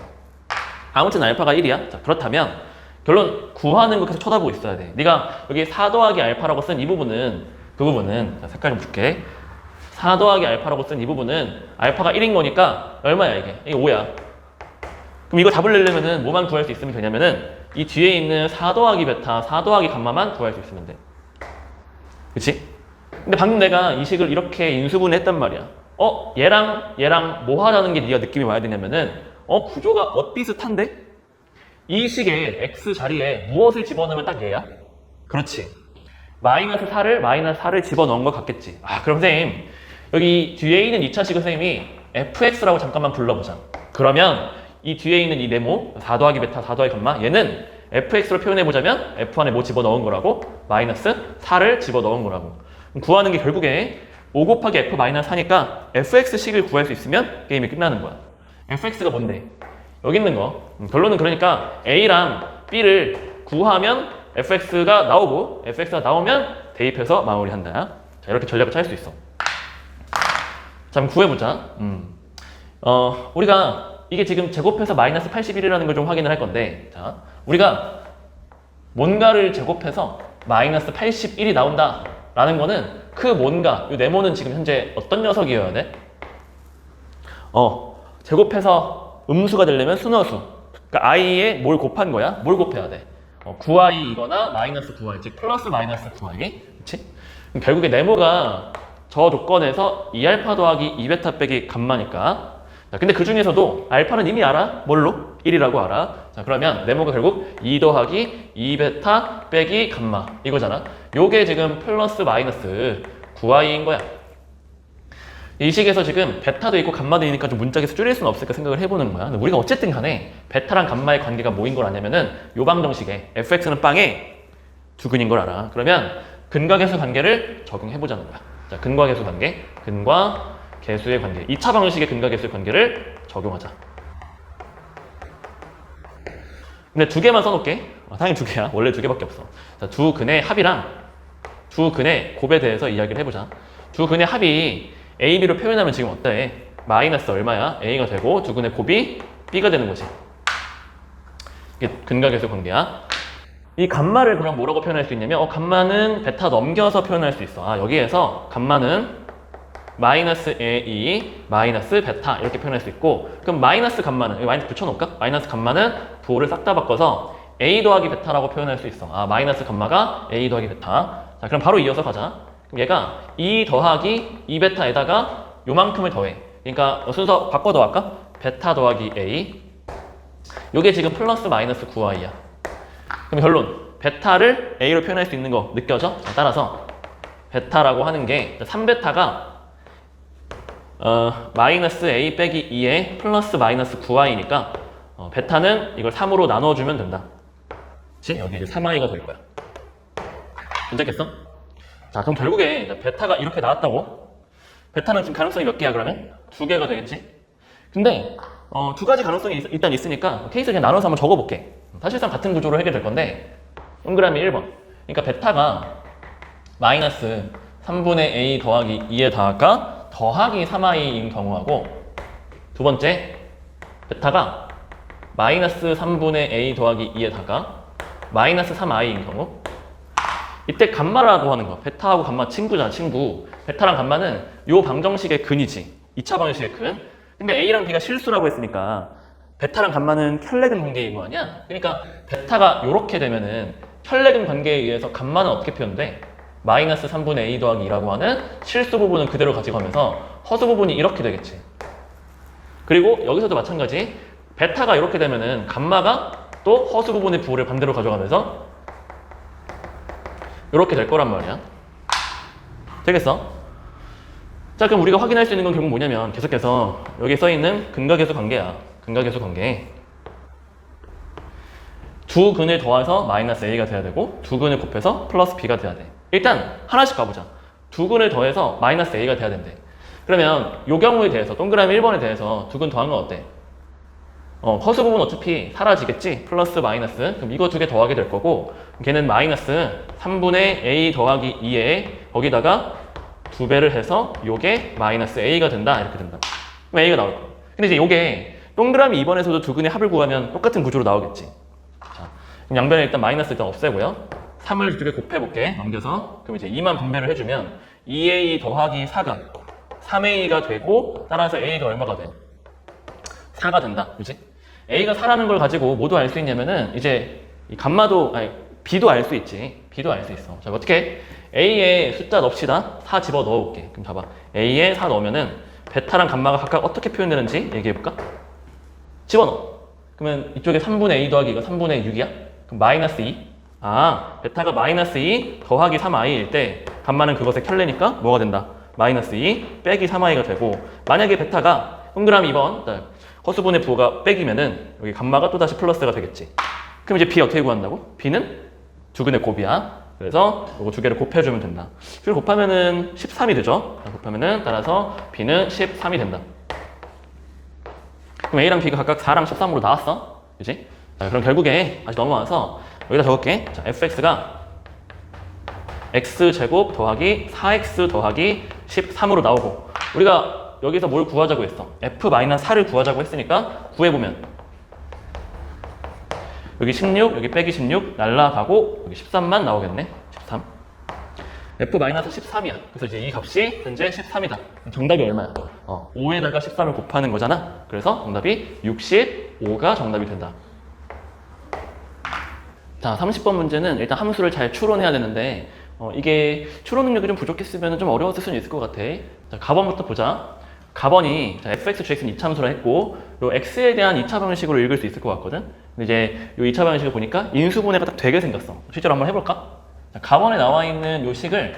아무튼 알파가 1이야. 자, 그렇다면 결론 구하는 거 계속 쳐다보고 있어야 돼. 네가 여기 4 더하기 알파라고 쓴 이 부분은, 그 부분은, 자, 색깔 좀 줄게. 4 더하기 알파라고 쓴 이 부분은 알파가 1인 거니까 얼마야 이게? 이게 5야. 그럼 이거 답을 내려면은 뭐만 구할 수 있으면 되냐면은 이 뒤에 있는 4 더하기 베타, 4 더하기 감마만 구할 수 있으면 돼. 그치? 근데 방금 내가 이 식을 이렇게 인수분해했단 말이야. 얘랑 뭐 하자는 게 네가 느낌이 와야 되냐면은 구조가 비슷한데? 이 식의 x 자리에 무엇을 집어넣으면 딱 얘야? 그렇지. 마이너스 4를 집어넣은 것 같겠지. 아, 그럼 선생님 여기 뒤에 있는 2차식을 선생님이 fx라고 잠깐만 불러보자. 그러면 이 뒤에 있는 이 네모 4 더하기 베타 4 더하기 감마 얘는 fx로 표현해보자면 f 안에 뭐 집어넣은 거라고? 마이너스 4를 집어넣은 거라고. 구하는 게 결국에 5 곱하기 f 마이너스 4니까 fx식을 구할 수 있으면 게임이 끝나는 거야. fx가 뭔데? 여기 있는 거. 결론은 그러니까 a랑 b를 구하면 fx가 나오고 fx가 나오면 대입해서 마무리한다. 자, 이렇게 전략을 짤 수 있어. 자, 그럼 구해보자. 우리가 이게 지금 제곱해서 마이너스 81이라는 걸 좀 확인을 할 건데, 자, 우리가 뭔가를 제곱해서 마이너스 81이 나온다 라는 거는 그 뭔가, 이 네모는 지금 현재 어떤 녀석이어야 돼? 제곱해서 음수가 되려면 순허수. 그러니까 i에 뭘 곱한 거야? 뭘 곱해야 돼? 9i이거나 마이너스 9i, 즉 플러스 마이너스 9i. 그치? 그럼 결국에 네모가 저 조건에서 2알파 더하기 2베타 빼기 감마니까. 자, 근데 그 중에서도 알파는 이미 알아? 뭘로? 1이라고 알아. 자, 그러면 네모가 결국 2 더하기 2베타 빼기 감마 이거잖아. 요게 지금 플러스 마이너스 9i인 거야. 이 식에서 지금 베타도 있고 감마도 있으니까 좀 문짝에서 줄일 수는 없을까 생각을 해보는 거야. 근데 우리가 어쨌든 간에 베타랑 감마의 관계가 뭐인 걸 아냐면은 요 방정식에 fx는 빵에 두근인 걸 알아. 그러면 근과계수 관계를 적용해보자는 거야. 자, 근과계수 관계, 근과 계수의 관계, 2차 방정식의 근과 계수의 관계를 적용하자. 근데 두 개만 써놓을게. 당연히 두 개야. 원래 두 개밖에 없어. 자, 두 근의 합이랑 두 근의 곱에 대해서 이야기를 해보자. 두 근의 합이 a, b로 표현하면 지금 어때? 마이너스 얼마야? a가 되고 두 근의 곱이 b가 되는 거지. 이게 근과 계수 관계야. 이 감마를 그럼 뭐라고 표현할 수 있냐면 감마는 베타 넘겨서 표현할 수 있어. 여기에서 감마는 마이너스 a 마이너스 베타 이렇게 표현할 수 있고, 그럼 마이너스 감마는 여기 마이너스 붙여놓을까? 마이너스 감마는 부호를 싹 다 바꿔서 a 더하기 베타라고 표현할 수 있어. 마이너스 감마가 a 더하기 베타. 자, 그럼 바로 이어서 가자. 그럼 얘가 2 더하기 2베타에다가 요만큼을 더해. 그러니까 순서 바꿔 더할까? 베타 더하기 a. 요게 지금 플러스 마이너스 9i야. 그럼 결론 베타를 a로 표현할 수 있는 거 느껴져? 자, 따라서 베타라고 하는 게 3베타가 마이너스 a 빼기 2에 플러스 마이너스 9i니까 베타는 이걸 3으로 나눠주면 된다. 그치? 여기 이제 3i가 될 거야. 괜찮겠어? 자, 그럼 결국에 베타가 이렇게 나왔다고? 베타는 지금 가능성이 몇 개야 그러면? 2개가 되겠지? 근데 두 가지 가능성이 일단 있으니까 케이스 그냥 나눠서 한번 적어볼게. 사실상 같은 구조로 해결될 건데 동그라미 1번. 그러니까 베타가 마이너스 3분의 a 더하기 2에다가 더하기 3i인 경우하고, 두 번째 베타가 마이너스 3분의 a 더하기 2에다가 마이너스 3i인 경우. 이때 감마라고 하는 거, 베타하고 감마 친구잖아, 친구. 베타랑 감마는 요 방정식의 근이지, 2차 방정식의 근. 근데 a랑 b가 실수라고 했으니까 베타랑 감마는 혈내근 관계인 거 아니야? 그러니까 베타가 요렇게 되면은 혈내근 관계에 의해서 감마는 어떻게 표현돼? 마이너스 3분의 a 더하기 2라고 하는 실수 부분은 그대로 가지고 가면서 허수 부분이 이렇게 되겠지. 그리고 여기서도 마찬가지. 베타가 이렇게 되면은 감마가 또 허수 부분의 부호를 반대로 가져가면서 이렇게 될 거란 말이야. 되겠어? 자, 그럼 우리가 확인할 수 있는 건 결국 뭐냐면 계속해서 여기 써있는 근과 계수 관계야. 근과 계수 관계. 두 근을 더해서 마이너스 a가 돼야 되고 두 근을 곱해서 플러스 b가 돼야 돼. 일단 하나씩 가보자. 두 근을 더해서 마이너스 a가 돼야 된대. 그러면 이 경우에 대해서 동그라미 1번에 대해서 두 근 더한 건 어때? 허수 부분 어차피 사라지겠지? 플러스 마이너스. 그럼 이거 두 개 더하게 될 거고, 걔는 마이너스 3분의 a 더하기 2에 거기다가 2배를 해서 요게 마이너스 a가 된다. 이렇게 된다. 그럼 a가 나올 거야. 근데 이제 요게 동그라미 2번에서도 두 근의 합을 구하면 똑같은 구조로 나오겠지. 자, 그럼 양변에 일단 마이너스 일단 없애고요. 3을 두 개 곱해볼게. 넘겨서. 그럼 이제 2만 분배를 해주면 2a 더하기 4가 3a가 되고, 따라서 a가 얼마가 돼? 4가 된다. 그지? a가 4라는 걸 가지고 뭐도 알 수 있냐면은 이제 이 감마도 아니 b도 알 수 있지. b도 알 수 있어. 자, 어떻게 a에 숫자 넣읍시다. 4 집어 넣어볼게. 그럼 봐봐. a에 4 넣으면은 베타랑 감마가 각각 어떻게 표현되는지 얘기해볼까? 집어넣어. 그러면 이쪽에 3분의 a 더하기 이거 3분의 6이야? 그럼 마이너스 2. 아, 베타가 마이너스 2 더하기 3i일 때 감마는 그것에 켤레니까 뭐가 된다? 마이너스 2 빼기 3i가 되고, 만약에 베타가 동그라미 2번 허수분의 부호가 빼기면은 여기 감마가 또다시 플러스가 되겠지. 그럼 이제 b 어떻게 구한다고? b는 두 근의 곱이야. 그래서 이거 두 개를 곱해주면 된다. 그걸 곱하면은 13이 되죠. 곱하면은 따라서 b는 13이 된다. 그럼 a랑 b가 각각 4랑 13으로 나왔어. 그지? 자, 그럼 결국에 다시 넘어와서 여기다 적을게. 자, fx가 x제곱 더하기 4x 더하기 13으로 나오고, 우리가 여기서 뭘 구하자고 했어? f-4를 구하자고 했으니까 구해보면 여기 16, 여기 빼기 16 날라가고 여기 13만 나오겠네. 13. f-13이야. 그래서 이제 이 값이 현재 13이다. 정답이 얼마야? 5에다가 13을 곱하는 거잖아. 그래서 정답이 65가 정답이 된다. 자, 30번 문제는 일단 함수를 잘 추론해야 되는데 이게 추론 능력이 좀 부족했으면 좀 어려웠을 수는 있을 것 같아. 자, 가번부터 보자. 가번이 자, fx, gx는 이차함수라 했고, 요 x에 대한 2차 방식으로 읽을 수 있을 것 같거든. 근데 이제 요 2차 방식을 보니까 인수분해가 딱 되게 생겼어. 실제로 한번 해볼까? 자, 가번에 나와 있는 요 식을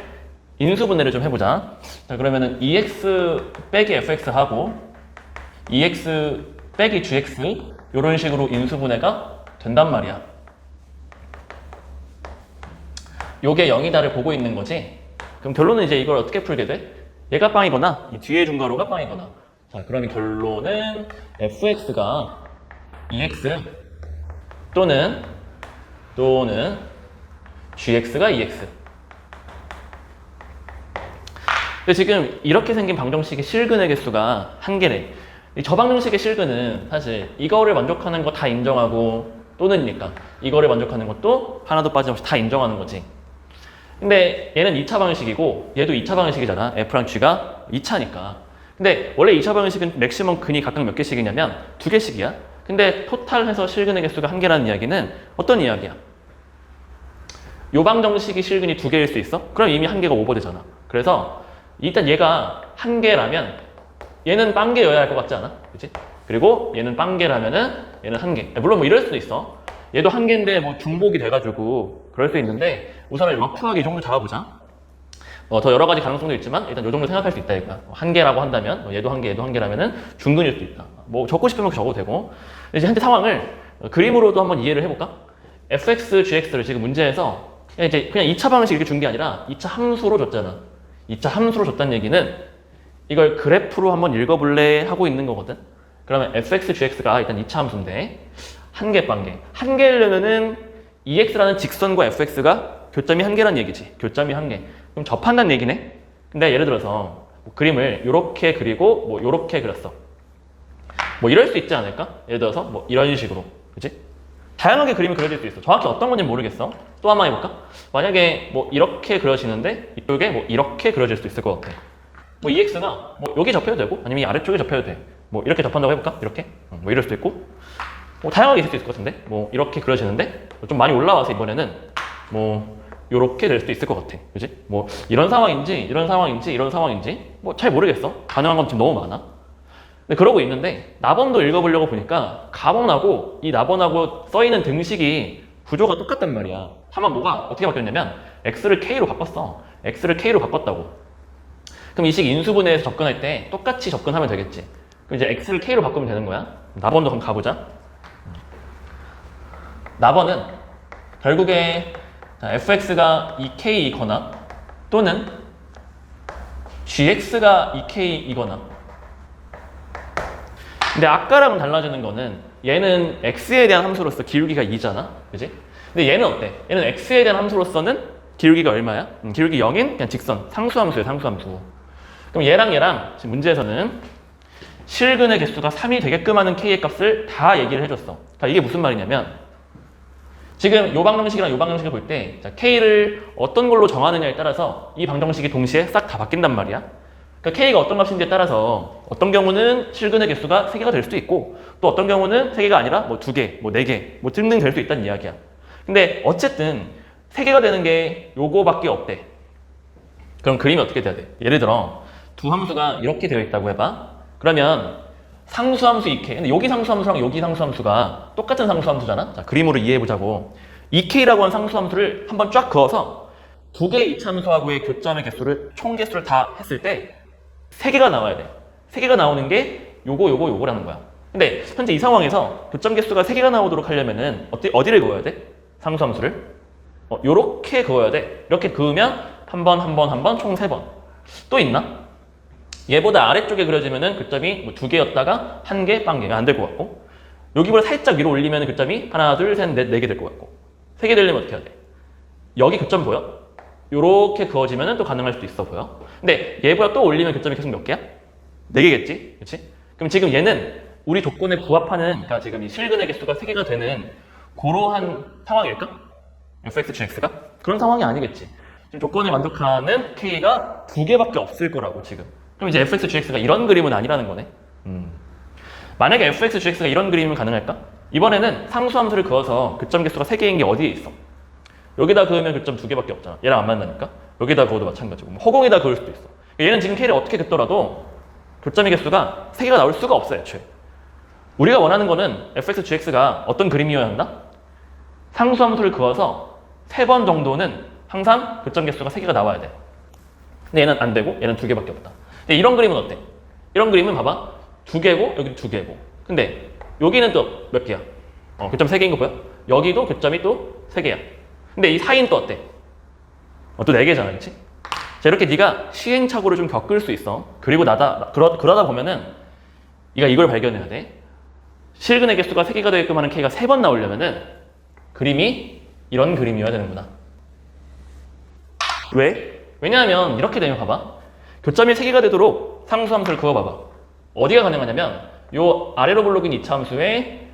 인수분해를 좀 해보자. 자, 그러면은 2x 빼기 fx 하고 2x 빼기 gx 요런 식으로 인수분해가 된단 말이야. 요게 0이다를 보고 있는 거지. 그럼 결론은 이제 이걸 어떻게 풀게 돼? 얘가 빵이거나 이 뒤에 준 가로가 빵이거나. 자, 그러면 결론은 fx가 2x 또는 gx가 2x. 근데 지금 이렇게 생긴 방정식의 실근의 개수가 한 개래. 저 방정식의 실근은 사실 이거를 만족하는 거 다 인정하고, 또는이니까 이거를 만족하는 것도 하나도 빠짐없이 다 인정하는 거지. 근데 얘는 2차 방식이고 얘도 2차 방식이잖아. f랑 g가 2차니까. 근데 원래 2차 방식은 맥시멈 근이 각각 몇 개씩이냐면 2개씩이야. 근데 토탈해서 실근의 개수가 1개라는 이야기는 어떤 이야기야? 요 방정식이 실근이 2개일 수 있어? 그럼 이미 1개가 오버되잖아. 그래서 일단 얘가 1개라면 얘는 빵개여야 할 것 같지 않아? 그치? 그리고 얘는 빵개라면은 얘는 1개. 물론 뭐 이럴 수도 있어. 얘도 1개인데 뭐 중복이 돼가지고 그럴 수 있는데, 우선은 러프하게 이 정도 잡아보자. 더 여러 가지 가능성도 있지만 일단 이 정도 생각할 수 있다. 그러니까 1개라고 한다면 얘도 1개, 얘도 1개라면은 중근일 수도 있다. 뭐 적고 싶으면 적어도 되고. 이제 현재 상황을 그림으로도 한번 이해를 해볼까? fx, gx를 지금 문제에서 그냥 2차 방식 이렇게 준 게 아니라 2차 함수로 줬잖아. 2차 함수로 줬다는 얘기는 이걸 그래프로 한번 읽어볼래 하고 있는 거거든. 그러면 fx, gx가 일단 2차 함수인데 1개 빵개. 1개려면은 2x라는 직선과 fx가 교점이 1개란 얘기지. 교점이 1개. 그럼 접한다는 얘기네. 근데 예를 들어서 뭐 그림을 요렇게 그리고 뭐 요렇게 그렸어. 뭐 이럴 수 있지 않을까? 예를 들어서 뭐 이런 식으로. 그치? 다양하게 그림이 그려질 수 있어. 정확히 어떤 건지 모르겠어. 또 한번 해볼까? 만약에 뭐 이렇게 그려지는데 이쪽에 뭐 이렇게 그려질 수도 있을 것 같아. 뭐 2x가 뭐 여기 접혀도 되고 아니면 이 아래쪽에 접혀도 돼. 뭐 이렇게 접한다고 해볼까? 이렇게? 뭐 이럴 수도 있고. 뭐 다양하게 있을 수 있을 것 같은데? 뭐 이렇게 그려지는데 좀 많이 올라와서 이번에는 뭐 요렇게 될 수도 있을 것 같아. 그지? 뭐 이런 상황인지 이런 상황인지 이런 상황인지 뭐 잘 모르겠어. 가능한 건 지금 너무 많아. 근데 그러고 있는데 나번도 읽어보려고 보니까 가번하고 이 나번하고 써있는 등식이 구조가 똑같단 말이야. 다만 뭐가 어떻게 바뀌었냐면 x를 k로 바꿨어. x를 k로 바꿨다고. 그럼 이 식 인수분해에서 접근할 때 똑같이 접근하면 되겠지. 그럼 이제 x를 k로 바꾸면 되는 거야. 나번도 한번 가보자. 나번은 결국에 fx가 2k이거나 또는 gx가 2k이거나, 근데 아까랑은 달라지는 거는 얘는 x에 대한 함수로서 기울기가 2잖아. 그지? 근데 얘는 어때? 얘는 x에 대한 함수로서는 기울기가 얼마야? 기울기 0인 그냥 직선, 상수함수야, 상수함수. 그럼 얘랑 지금 문제에서는 실근의 개수가 3이 되게끔 하는 k의 값을 다 얘기를 해줬어. 그러니까 이게 무슨 말이냐면 지금 요 방정식이랑 요 방정식을 볼 때 k를 어떤 걸로 정하느냐에 따라서 이 방정식이 동시에 싹 다 바뀐단 말이야. 그러니까 k가 어떤 값인지에 따라서 어떤 경우는 실근의 개수가 3개가 될 수도 있고 또 어떤 경우는 3개가 아니라 뭐 2개, 뭐 4개, 뭐 등등 될 수 있다는 이야기야. 근데 어쨌든 3개가 되는 게 요거밖에 없대. 그럼 그림이 어떻게 돼야 돼? 예를 들어 두 함수가 이렇게 되어 있다고 해봐. 그러면 상수함수 2k. 근데 여기 상수함수랑 여기 상수함수가 똑같은 상수함수잖아. 자, 그림으로 이해해보자고. 2k라고 하는 상수함수를 한번 쫙 그어서 두 개의 이차함수하고의 교점의 개수를 총 개수를 다 했을 때 3개가 나와야 돼. 3개가 나오는 게 요거라는 거야. 근데 현재 이 상황에서 교점 개수가 3개가 나오도록 하려면은 어디를 그어야 돼? 상수함수를 요렇게 그어야 돼. 이렇게 그으면 한 번 총 3번. 또 있나? 얘보다 아래쪽에 그려지면은 교점이 뭐 2개였다가 1개, 빵개. 안 될 것 같고. 여기보다 살짝 위로 올리면 교점이 하나, 둘, 셋, 넷, 4개 될 것 같고. 3개 되려면 어떻게 해야 돼? 여기 교점 보여? 요렇게 그어지면은 또 가능할 수도 있어 보여. 근데 얘보다 또 올리면 교점이 계속 몇 개야? 4개겠지? 그치? 그럼 지금 얘는 우리 조건에 부합하는, 그러니까 지금 이 실근의 개수가 3개가 되는 그러한 상황일까? fx, gx가? 그런 상황이 아니겠지. 지금 조건에 만족하는 k가 2개밖에 없을 거라고 지금. 그럼 이제 fx, gx가 이런 그림은 아니라는 거네. 만약에 fx, gx가 이런 그림이면 가능할까? 이번에는 상수함수를 그어서 교점 개수가 3개인 게 어디에 있어? 여기다 그으면 교점 2개밖에 없잖아. 얘랑 안 만나니까. 여기다 그어도 마찬가지고. 뭐 허공에다 그을 수도 있어. 얘는 지금 k를 어떻게 긋더라도 교점의 개수가 3개가 나올 수가 없어, 애초에. 우리가 원하는 거는 fx, gx가 어떤 그림이어야 한다? 상수함수를 그어서 3번 정도는 항상 교점 개수가 3개가 나와야 돼. 근데 얘는 안 되고 얘는 2개밖에 없다. 근데 이런 그림은 어때? 이런 그림은 봐봐. 2개고 여기도 2개고. 근데 여기는 또 몇 개야? 교점 3개인 거 보여? 여기도 교점이 또 3개야. 근데 이 사이는 또 어때? 또 4개잖아, 그치? 자, 이렇게 네가 시행착오를 좀 겪을 수 있어. 그리고 그러다 보면은 네가 이걸 발견해야 돼. 실근의 개수가 3개가 되게끔 하는 k가 3번 나오려면은 그림이 이런 그림이어야 되는구나. 왜? 왜냐하면 이렇게 되면 봐봐. 교점이 3개가 되도록 상수함수를 그어봐봐. 어디가 가능하냐면 요 아래로 볼록인 이차함수의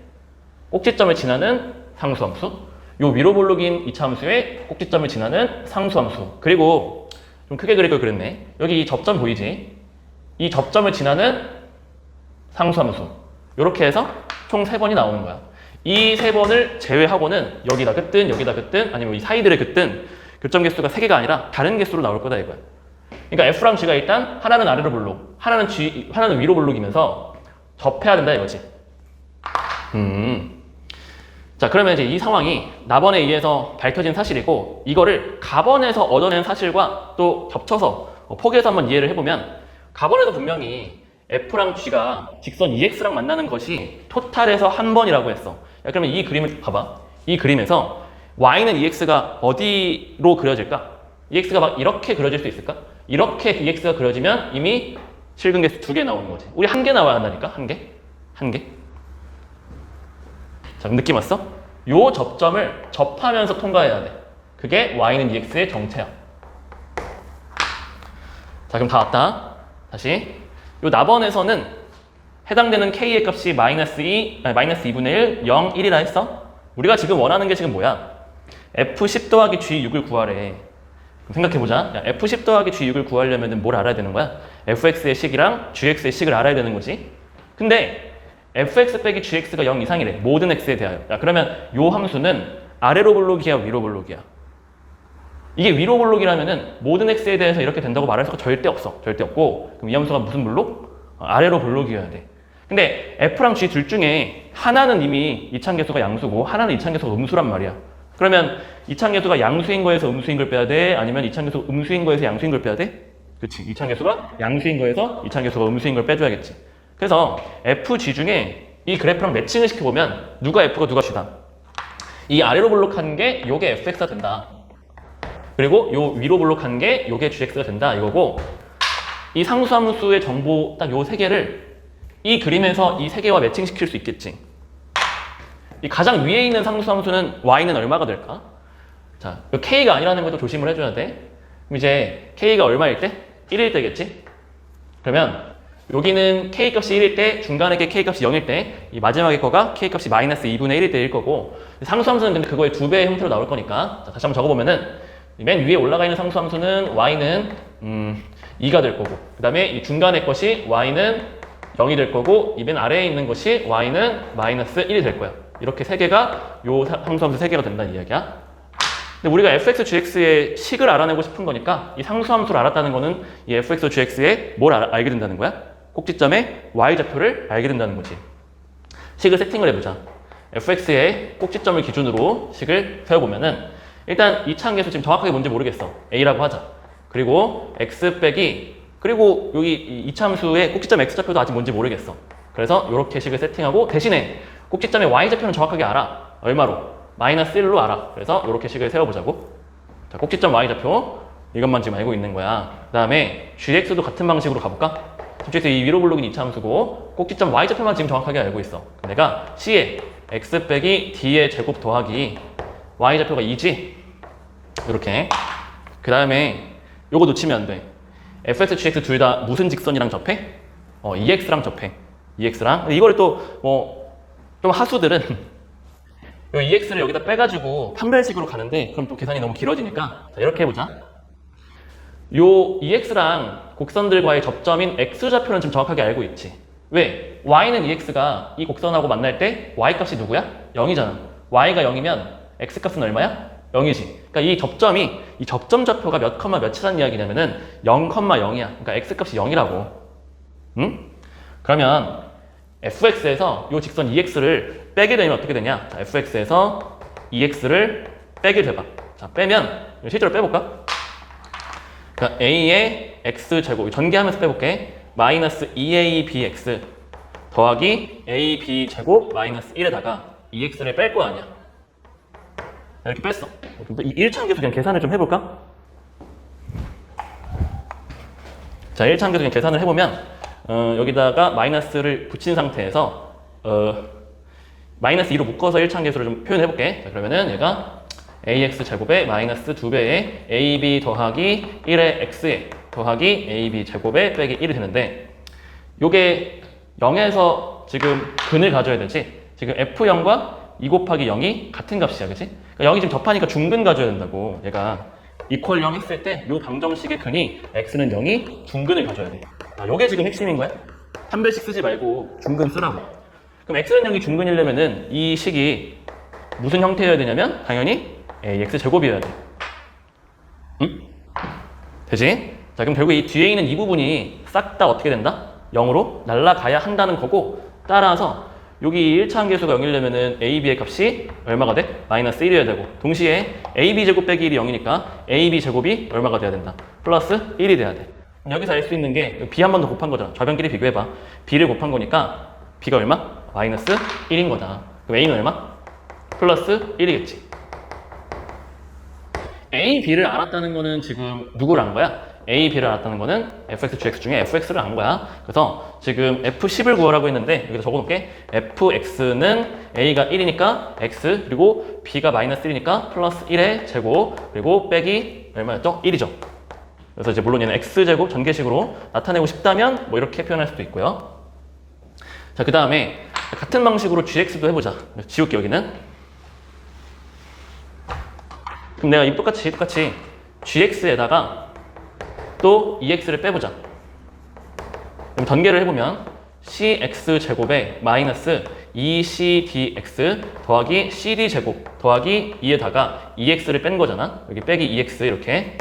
꼭지점을 지나는 상수함수, 요 위로 볼록인 이차함수의 꼭지점을 지나는 상수함수, 그리고 좀 크게 그릴 걸 그랬네. 여기 이 접점 보이지? 이 접점을 지나는 상수함수. 요렇게 해서 총 3번이 나오는 거야. 이 3번을 제외하고는 여기다 긋든 아니면 이 사이들을 긋든 교점 개수가 3개가 아니라 다른 개수로 나올 거다 이거야. 그러니까 F랑 G가 일단 하나는 아래로 볼록, 하나는 위로 볼록이면서 접해야 된다 이거지. 자, 그러면 이제 이 상황이 나번에 의해서 밝혀진 사실이고 이거를 가번에서 얻어낸 사실과 또 겹쳐서 포개해서 한번 이해를 해보면 가번에서 분명히 F랑 G가 직선 EX랑 만나는 것이 토탈에서 한 번이라고 했어. 야, 그러면 이 그림을 봐봐. 이 그림에서 Y는 EX가 어디로 그려질까? EX가 막 이렇게 그려질 수 있을까? 이렇게 EX가 그려지면 이미 실근개수 2개 나오는 거지. 우리 1개 나와야 한다니까? 1개? 자, 느낌 왔어? 요 접점을 접하면서 통과해야 돼. 그게 Y는 EX의 정체야. 자, 그럼 다 왔다. 다시. 요 나번에서는 해당되는 K의 값이 마이너스 2분의 1, 0, 1이라 했어? 우리가 지금 원하는 게 지금 뭐야? F10 더하기 G6을 구하래. 생각해보자. 야, F10 더하기 G6을 구하려면 뭘 알아야 되는 거야? fx의 식이랑 gx의 식을 알아야 되는 거지. 근데 fx 빼기 gx가 0 이상이래. 모든 x에 대하여. 야, 그러면 요 함수는 아래로 볼록이야, 위로 볼록이야? 이게 위로 볼록이라면은 모든 x에 대해서 이렇게 된다고 말할 수가 절대 없어. 절대 없고. 그럼 이 함수가 무슨 볼록? 아래로 볼록이어야 돼. 근데 f랑 g 둘 중에 하나는 이미 이차함계수가 양수고 하나는 이차함계수가 음수란 말이야. 그러면 이차함계수가 양수인 거에서 음수인 걸 빼야 돼? 아니면 이차함계수 음수인 거에서 양수인 걸 빼야 돼? 그치. 이차함계수가 양수인 거에서 이차함계수가 음수인 걸 빼줘야겠지. 그래서 fg 중에 이 그래프랑 매칭을 시켜보면 누가 f가 누가 g다. 이 아래로 볼록한 게 요게 fx가 된다. 그리고 요 위로 볼록한 게 요게 gx가 된다 이거고, 이 상수함수의 정보 딱 요 세 개를 이 그림에서 이 세 개와 매칭시킬 수 있겠지. 이 가장 위에 있는 상수함수는 y는 얼마가 될까? 자, k가 아니라는 것도 조심을 해줘야 돼. 그럼 이제 k가 얼마일 때? 1일 때겠지? 그러면 여기는 k값이 1일 때, 중간에 게 k값이 0일 때, 이 마지막에 거가 k값이 마이너스 2분의 1일 때일 거고, 상수함수는 근데 그거의 2배의 형태로 나올 거니까, 자, 다시 한번 적어보면은 맨 위에 올라가 있는 상수함수는 y는 2가 될 거고, 그 다음에 이 중간에 것이 y는 0이 될 거고, 이 맨 아래에 있는 것이 y는 마이너스 1이 될 거야. 이렇게 세 개가 요 상수함수 세 개가 된다는 이야기야. 근데 우리가 fx, gx의 식을 알아내고 싶은 거니까 이 상수함수를 알았다는 거는 이 fx, gx의 뭘 알게 된다는 거야? 꼭지점의 y좌표를 알게 된다는 거지. 식을 세팅을 해보자. fx의 꼭지점을 기준으로 식을 세워보면은 일단 이차함계수 지금 정확하게 뭔지 모르겠어. a라고 하자. 그리고 x 빼기 그리고 여기 이차함수의 꼭지점 x좌표도 아직 뭔지 모르겠어. 그래서 이렇게 식을 세팅하고 대신에 꼭지점의 y좌표는 정확하게 알아. 얼마로? 마이너스 1로 알아. 그래서 이렇게 식을 세워보자고. 자, 꼭지점 y좌표 이것만 지금 알고 있는 거야. 그 다음에 gx도 같은 방식으로 가볼까? gx 이 위로 블록인 이차함수고 꼭지점 y좌표만 지금 정확하게 알고 있어. 내가 c에 x 빼기 d의 제곱 더하기 y좌표가 2지? 이렇게. 그 다음에 요거 놓치면 안 돼. fx, gx 둘 다 무슨 직선이랑 접해? ex랑 접해. ex랑. 근데 이거를 또 좀 하수들은 요 ex를 여기다 빼가지고 판별식으로 가는데 그럼 또 계산이 너무 길어지니까 자, 이렇게 해보자. 요 ex랑 곡선들과의 접점인 x좌표는 좀 정확하게 알고 있지. 왜? y는 ex가 이 곡선하고 만날 때 y값이 누구야? 0이잖아. y가 0이면 x값은 얼마야? 0이지. 그러니까 이 접점 좌표가 몇 컴마 몇이라는 이야기냐면은 0,0이야. 그러니까 x값이 0이라고. 응? 그러면 fx에서 이 직선 ex를 빼게 되면 어떻게 되냐? 자, fx에서 ex를 빼게 돼봐. 자, 빼면 실제로 빼볼까? 그러니까 a의 x제곱 전개하면서 빼볼게. 마이너스 2abx 더하기 ab제곱 마이너스 1에다가 ex를 뺄 거 아니야. 이렇게 뺐어. 이 1차함계수 그냥 계산을 좀 해볼까? 자, 1차함계수 그냥 계산을 해보면 여기다가 마이너스를 붙인 상태에서 마이너스 2로 묶어서 1차함계수를 좀 표현해볼게. 자, 그러면은 얘가 ax제곱에 마이너스 2배의 ab 더하기 1의 x에 더하기 ab제곱에 빼기 1이 되는데 요게 0에서 지금 근을 가져야 되지. 지금 f0과 2 곱하기 0이 같은 값이야, 그치? 그러니까 0이 지금 접하니까 중근 가져야 된다고. 얘가 이퀄 0 했을 때 요 방정식의 근이 x는 0이 중근을 가져야 돼. 요게 지금 핵심인 거야. 판별식 쓰지 말고 중근 쓰라고. 그럼 x는 0이 중근이려면은 이 식이 무슨 형태여야 되냐면 당연히 ax 제곱이어야 돼. 응? 되지? 자, 그럼 결국 이 뒤에 있는 이 부분이 싹 다 어떻게 된다? 0으로 날아가야 한다는 거고, 따라서 여기 1차함계수가 0이려면은 ab의 값이 얼마가 돼? 마이너스 1이어야 되고, 동시에 ab제곱 빼기 1이 0이니까 ab제곱이 얼마가 돼야 된다? 플러스 1이 돼야 돼. 여기서 알 수 있는 게 b 한 번 더 곱한 거잖아. 좌변끼리 비교해봐. b를 곱한 거니까 b가 얼마? 마이너스 1인 거다. 그럼 a는 얼마? 플러스 1이겠지. a, b를 알았다는 거는 지금 누구를 안 거야? a, b를 알았다는 거는 fx, gx 중에 fx를 안 거야. 그래서 지금 f10을 구하라고 했는데 여기다 적어놓을게. fx는 a가 1이니까 x, 그리고 b가 마이너스 1이니까 플러스 1의 제곱, 그리고 빼기 얼마였죠? 1이죠. 그래서 이제 물론 얘는 x제곱 전개식으로 나타내고 싶다면 뭐 이렇게 표현할 수도 있고요. 자, 그 다음에 같은 방식으로 gx도 해보자. 지울게, 여기는. 그럼 내가 똑같이 gx에다가 또 ex를 빼보자. 그럼 전개를 해보면 cx제곱에 마이너스 2cdx 더하기 cd제곱 더하기 2에다가 2x를 뺀 거잖아. 여기 빼기 2x 이렇게.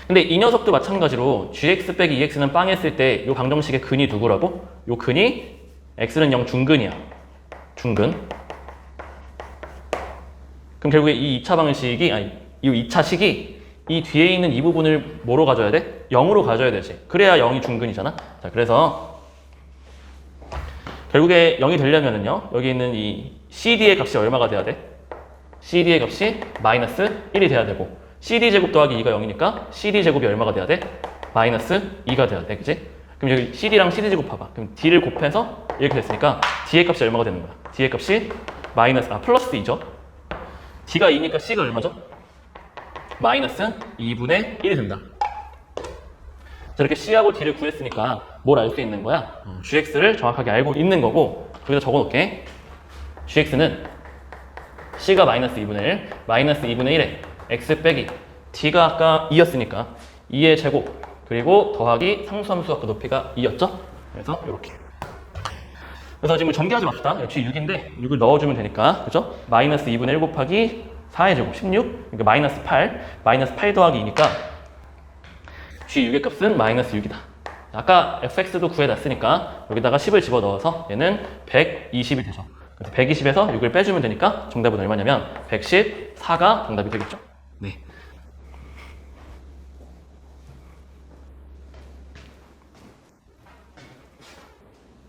근데 이 녀석도 마찬가지로 gx 빼기 2x는 빵 했을 때 이 방정식의 근이 누구라고? 이 근이 x는 0 중근이야. 중근. 그럼 결국에 이 2차 방식이, 이 2차 식이 이 뒤에 있는 이 부분을 뭐로 가져야 돼? 0으로 가져야 되지. 그래야 0이 중근이잖아. 자, 그래서 결국에 0이 되려면은요, 여기 있는 이 CD의 값이 얼마가 돼야 돼? CD의 값이 마이너스 1이 돼야 되고, CD 제곱 더하기 2가 0이니까 CD 제곱이 얼마가 돼야 돼? 마이너스 2가 돼야 돼, 그치? 그럼 여기 CD랑 CD 곱해봐. 그럼 D를 곱해서 이렇게 됐으니까 D의 값이 얼마가 되는 거야? D의 값이 플러스 2죠. D가 2니까 C가 얼마죠? 마이너스 2분의 1이 된다. 자, 이렇게 C하고 D를 구했으니까 뭘 알 수 있는 거야? GX를 정확하게 알고 있는 거고, 여기다 적어 놓을게. GX는 C가 마이너스 2분의 1, 마이너스 2분의 1에 X 빼기 D가 아까 2였으니까 2의 제곱 그리고 더하기 상수함수 아까 높이가 2였죠? 그래서 이렇게. 그래서 지금 전개하지 맙시다. 역시 6인데 6을 넣어주면 되니까, 그죠? 마이너스 2분의 1 곱하기 4의 제곱 16, 그러니까 마이너스 8, 마이너스 8 더하기 2니까 G6의 값은 마이너스 6이다. 아까 fx도 구해놨으니까 여기다가 10을 집어넣어서 얘는 120이 되죠. 그래서 120에서 6을 빼주면 되니까 정답은 얼마냐면 114가 정답이 되겠죠.